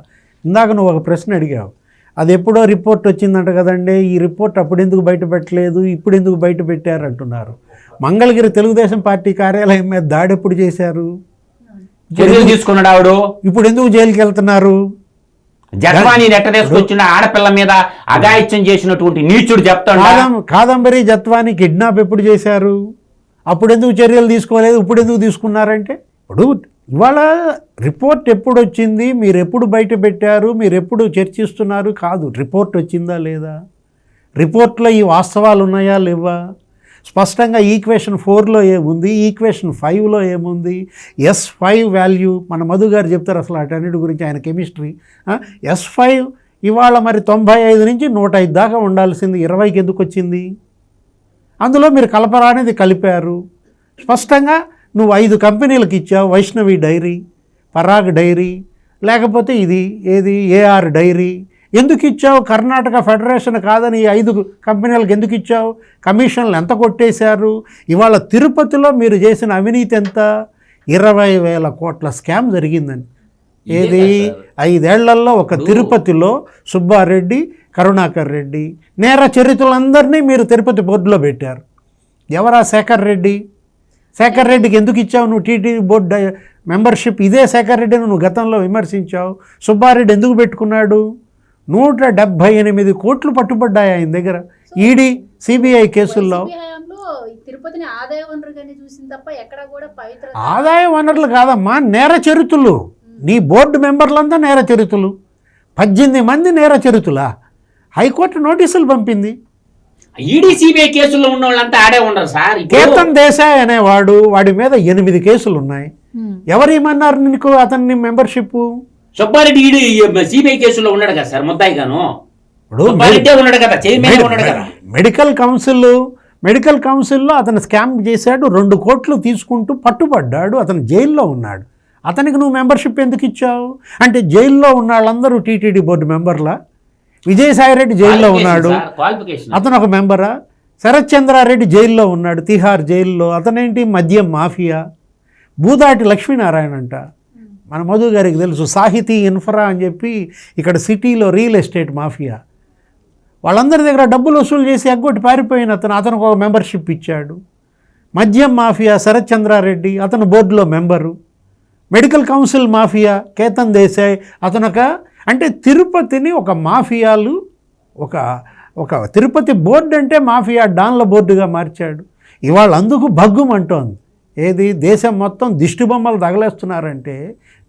[SPEAKER 3] ఇందాక నువ్వు ఒక ప్రశ్న అడిగావు, అది ఎప్పుడో రిపోర్ట్ వచ్చిందంట కదండి, ఈ రిపోర్ట్ అప్పుడు ఎందుకు బయట పెట్టలేదు, ఇప్పుడు ఎందుకు బయట పెట్టారు అంటున్నారు. మంగళగిరి తెలుగుదేశం పార్టీ కార్యాలయం మీద దాడి ఎప్పుడు చేశారు?
[SPEAKER 4] చర్యలు తీసుకున్నాడు ఆవిడ.
[SPEAKER 3] ఇప్పుడు ఎందుకు జైలుకి వెళ్తున్నారు?
[SPEAKER 4] జత్వాని నెట్టదేసుకొచ్చిన ఆడపిల్ల మీద అఘాయిత్యం చేసినటువంటి నీచుడు చెప్తాడు.
[SPEAKER 3] కాదంబరి జత్వాని కిడ్నాప్ ఎప్పుడు చేశారు? అప్పుడు ఎందుకు చర్యలు తీసుకోలేదు, ఇప్పుడు ఎందుకు తీసుకున్నారంటే? ఇప్పుడు ఇవాళ రిపోర్ట్ ఎప్పుడు వచ్చింది, మీరు ఎప్పుడు బయట పెట్టారు, మీరు ఎప్పుడు చర్చిస్తున్నారు కాదు, రిపోర్ట్ వచ్చిందా లేదా, రిపోర్ట్లో ఈ వాస్తవాలు ఉన్నాయా లేవా? స్పష్టంగా ఈక్వేషన్ 4లో ఏముంది, ఈక్వేషన్ 5లో ఏముంది, S5 వాల్యూ మన మధు గారు చెప్తారు అసలు అటన్నిటి గురించి, ఆయన కెమిస్ట్రీ. S5 ఇవాళ మరి 95 నుంచి 105 దాకా ఉండాల్సింది 20కి ఎందుకు వచ్చింది? అందులో మీరు కలపరానిది కలిపారు. స్పష్టంగా నువ్వు 5 కంపెనీలకు ఇచ్చావు, వైష్ణవి డైరీ, పరాగ్ డైరీ, లేకపోతే ఇది ఏది ఏఆర్ డైరీ. ఎందుకు ఇచ్చావు? కర్ణాటక ఫెడరేషన్ కాదని ఈ 5 కంపెనీలకు ఎందుకు ఇచ్చావు? కమిషన్లు ఎంత కొట్టేశారు? ఇవాళ తిరుపతిలో మీరు చేసిన అవినీతి ఎంత? 20,000 కోట్ల స్కామ్ జరిగిందని. ఏది? 5 ఏళ్లలో ఒక తిరుపతిలో సుబ్బారెడ్డి, కరుణాకర్ రెడ్డి నేర చరిత్రలందరినీ మీరు తిరుపతి బోర్డులో పెట్టారు. ఎవరా? శేఖర్ రెడ్డి. శేఖర్ రెడ్డికి ఎందుకు ఇచ్చావు నువ్వు టీటీడీ బోర్డు మెంబర్షిప్? ఇదే శేఖర్ రెడ్డిని నువ్వు గతంలో విమర్శించావు. సుబ్బారెడ్డి ఎందుకు పెట్టుకున్నాడు? 178 కోట్లు పట్టుబడ్డాయి ఆయన దగ్గర ఈడీ సిబిఐ కేసుల్లో.
[SPEAKER 1] ఈ తిరుపతిని ఆదాయ వనరుగానే చూసింది తప్ప ఎక్కడ కూడా పవిత్ర
[SPEAKER 3] ఆదాయ వనరులు కాదమ్మా, నేర చరితులు. నీ బోర్డు మెంబర్లంతా నేర చరితులు. 18 మంది నేర చరితులా? హైకోర్టు నోటీసులు పంపింది.
[SPEAKER 4] ఈడీ సిబిఐ కేసుల్లో ఉన్న వాళ్ళంతా ఆడే ఉండరు సార్.
[SPEAKER 3] కేతన్ దేశాయ్ అనేవాడు, వాడి మీద 8 కేసులు ఉన్నాయి. ఎవరేమన్నారు నీకు అతన్ని మెంబర్షిప్?
[SPEAKER 4] సుబ్బారెడ్డి ఈడీ సిబిఐ కేసుల్లో ఉన్నాడు కదా సార్, ముద్దాయిగాను. సుబ్బారెడ్డి ఉన్నాడు కదా, చైర్మన్ ఉన్నాడు కదా.
[SPEAKER 3] మెడికల్ కౌన్సిల్లో అతను స్కామ్ చేశాడు, 2 కోట్లు తీసుకుంటూ పట్టుబడ్డాడు, అతను జైల్లో ఉన్నాడు. అతనికి నువ్వు మెంబర్షిప్ ఎందుకు ఇచ్చావు? అంటే జైల్లో ఉన్న వాళ్ళందరూ టీటీడీ బోర్డు మెంబర్లా? విజయసాయిరెడ్డి జైల్లో ఉన్నాడు, అతను ఒక మెంబరా? శరత్ చంద్రారెడ్డి జైల్లో ఉన్నాడు, తిహార్ జైల్లో, అతనేంటి మద్యం మాఫియా. బూదాటి లక్ష్మీనారాయణ అంట, మన మధు గారికి తెలుసు, సాహితీ ఇన్ఫ్రా అని చెప్పి ఇక్కడ సిటీలో రియల్ ఎస్టేట్ మాఫియా. వాళ్ళందరి దగ్గర డబ్బులు వసూలు చేసి ఎగ్గొట్టి పారిపోయిన అతనికి ఒక మెంబర్షిప్ ఇచ్చాడు. మద్యం మాఫియా శరత్ చంద్రారెడ్డి, అతను బోర్డులో member. Medical council mafia Ketan Desai, అతనొక, అంటే తిరుపతిని ఒక మాఫియాలు, ఒక తిరుపతి బోర్డు అంటే మాఫియా డాన్ల బోర్డుగా మార్చాడు. ఇవాళ అందుకు భగ్గుమంటోంది. ఏది? దేశం మొత్తం దిష్టి బొమ్మలు తగలేస్తున్నారంటే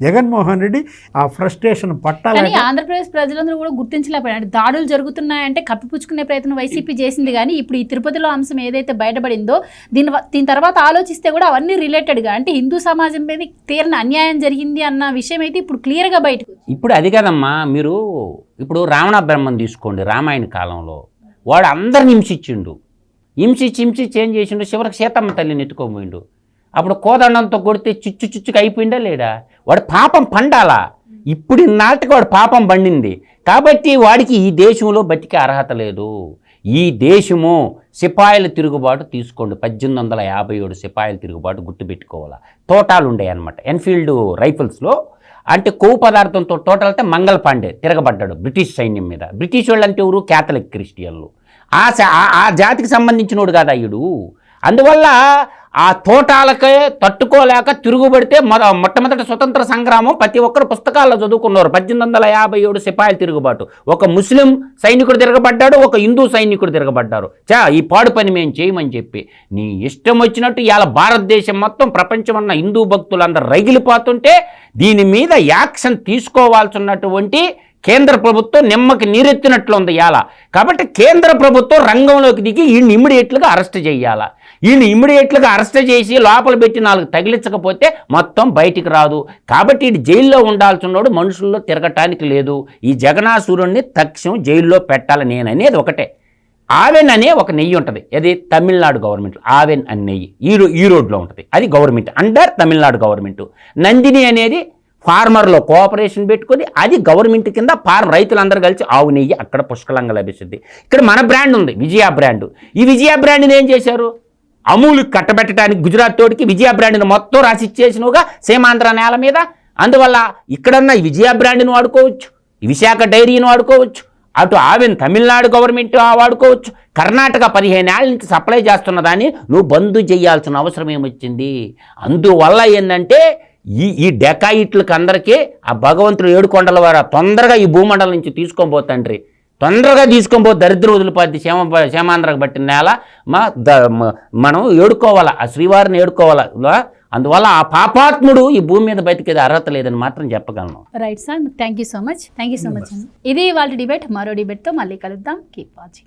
[SPEAKER 3] జగన్మోహన్ రెడ్డి ఆ ఫ్రస్ట్రేషన్ పట్టాలి.
[SPEAKER 1] ఆంధ్రప్రదేశ్ ప్రజలందరూ కూడా గుర్తించలేకపోయారు. దాడులు జరుగుతున్నాయంటే కప్పిపుచ్చుకునే ప్రయత్నం వైసీపీ చేసింది, కానీ ఇప్పుడు ఈ తిరుపతిలో అంశం ఏదైతే బయటపడిందో దీని తర్వాత ఆలోచిస్తే కూడా అవన్నీ రిలేటెడ్గా, అంటే హిందూ సమాజం మీద తీరని అన్యాయం జరిగింది అన్న విషయం అయితే ఇప్పుడు క్లియర్గా బయటకు.
[SPEAKER 4] ఇప్పుడు అది కదమ్మా, మీరు ఇప్పుడు రావణ బ్రహ్మను తీసుకోండి. రామాయణ కాలంలో వాడు అందరిని హింసించిండు, హింసించి ఏం చేసిండు, చివరికి సీతమ్మ తల్లిని ఎత్తుకోబోయిండు. అప్పుడు కోదండంతో కొడితే చుచ్చుకి అయిపోయిందా లేదా? వాడు పాపం పండాలా? ఇప్పుడు ఇన్నాటికి వాడు పాపం పండింది కాబట్టి వాడికి ఈ దేశంలో బతికే అర్హత లేదు. ఈ దేశము సిపాయిల తిరుగుబాటు తీసుకోండి, 1857 సిపాయిల తిరుగుబాటు గుర్తుపెట్టుకోవాలా. తోటాలు ఉండేవి అనమాట ఎన్ఫీల్డ్ రైఫిల్స్లో. అంటే కొవ్వు పదార్థంతో టోటల్ అయితే మంగళ పాండే తిరగబడ్డాడు బ్రిటిష్ సైన్యం మీద. బ్రిటిష్ వాళ్ళు అంటే ఎవరు? క్యాథలిక్ క్రిస్టియన్లు. ఆ జాతికి సంబంధించినోడు కాదు అయ్యుడు. అందువల్ల ఆ తోటాలకే తట్టుకోలేక తిరుగుబడితే మొట్టమొదటి స్వతంత్ర సంగ్రామం ప్రతి ఒక్కరు పుస్తకాల్లో చదువుకున్నారు. 1857 సిపాయిల తిరుగుబాటు. ఒక ముస్లిం సైనికుడు తిరగబడ్డాడు, ఒక హిందూ సైనికుడు తిరగబడ్డారు. ఈ పాడు పని మేము చేయమని చెప్పి నీ ఇష్టం వచ్చినట్టు ఇవాళ భారతదేశం మొత్తం ప్రపంచమన్న హిందూ భక్తులందరూ రగిలిపోతుంటే దీని మీద యాక్షన్ తీసుకోవాల్సినటువంటి కేంద్ర ప్రభుత్వం నిమ్మకి నీరెత్తినట్లుంది ఇవాళ. కాబట్టి కేంద్ర ప్రభుత్వం రంగంలోకి దిగి ఈయన్ని ఇమ్మీడియట్లుగా అరెస్ట్ చేయాలా. ఈయన ఇమ్మీడియట్లుగా అరెస్ట్ చేసి లోపల పెట్టి 4 తగిలించకపోతే మొత్తం బయటికి రాదు. కాబట్టి ఈ జైల్లో ఉండాల్సినోడు మనుషుల్లో తిరగటానికి లేదు. ఈ జగనాసురుణ్ణి తక్షణం జైల్లో పెట్టాలి. నేను అనేది ఒకటే, ఆవెన్ అనే ఒక నెయ్యి ఉంటుంది, అది తమిళనాడు గవర్నమెంట్. ఆవెన్ అనే నెయ్యి ఈ రోడ్లో ఉంటుంది, అది government under Tamil Nadu government. Nandini అనేది ఫార్మర్లో కోఆపరేషన్ పెట్టుకొని అది గవర్నమెంట్ కింద రైతులందరూ కలిసి ఆవు నెయ్యి అక్కడ పుష్కలంగా లభిస్తుంది. ఇక్కడ మన బ్రాండ్ ఉంది, విజయ బ్రాండ్. ఈ విజయ బ్రాండ్ని ఏం చేశారు? అమూల్ కట్టబెట్టడానికి గుజరాత్ తోడికి విజయ బ్రాండ్ని మొత్తం రాసి ఇచ్చేసినవుగా సీమాంధ్ర నేల మీద. అందువల్ల ఇక్కడన్నా ఈ విజయ బ్రాండ్ని వాడుకోవచ్చు, ఈ విశాఖ డైరీని వాడుకోవచ్చు, అటు ఆవెన్ తమిళనాడు గవర్నమెంట్ వాడుకోవచ్చు. కర్ణాటక 15 ఏళ్ళ నుంచి సప్లై చేస్తున్న దాన్ని నువ్వు బంద్ చేయాల్సిన అవసరం ఏమొచ్చింది? అందువల్ల ఏంటంటే ఈ డెకాయిట్లకు అందరికీ ఆ భగవంతుడు 7 కొండల వారు తొందరగా ఈ భూమండలం నుంచి తీసుకొని పోతండ్రి, తొందరగా తీసుకొని పో. దరిద్ర వదిలిపోద్ది క్షేమాంధ్రకు పట్టిన నేల. మనం ఏడుకోవాలా, ఆ శ్రీవారిని ఏడుకోవాలా. అందువల్ల ఆ పాపాత్ముడు ఈ భూమి మీద బతికేది అర్హత లేదని మాత్రం చెప్పగలను.
[SPEAKER 1] Right sir, thank you so much. ఇది వాళ్ళ డిబేట్. మరో డిబేట్తో మళ్ళీ కలుద్దాం. Keep watching.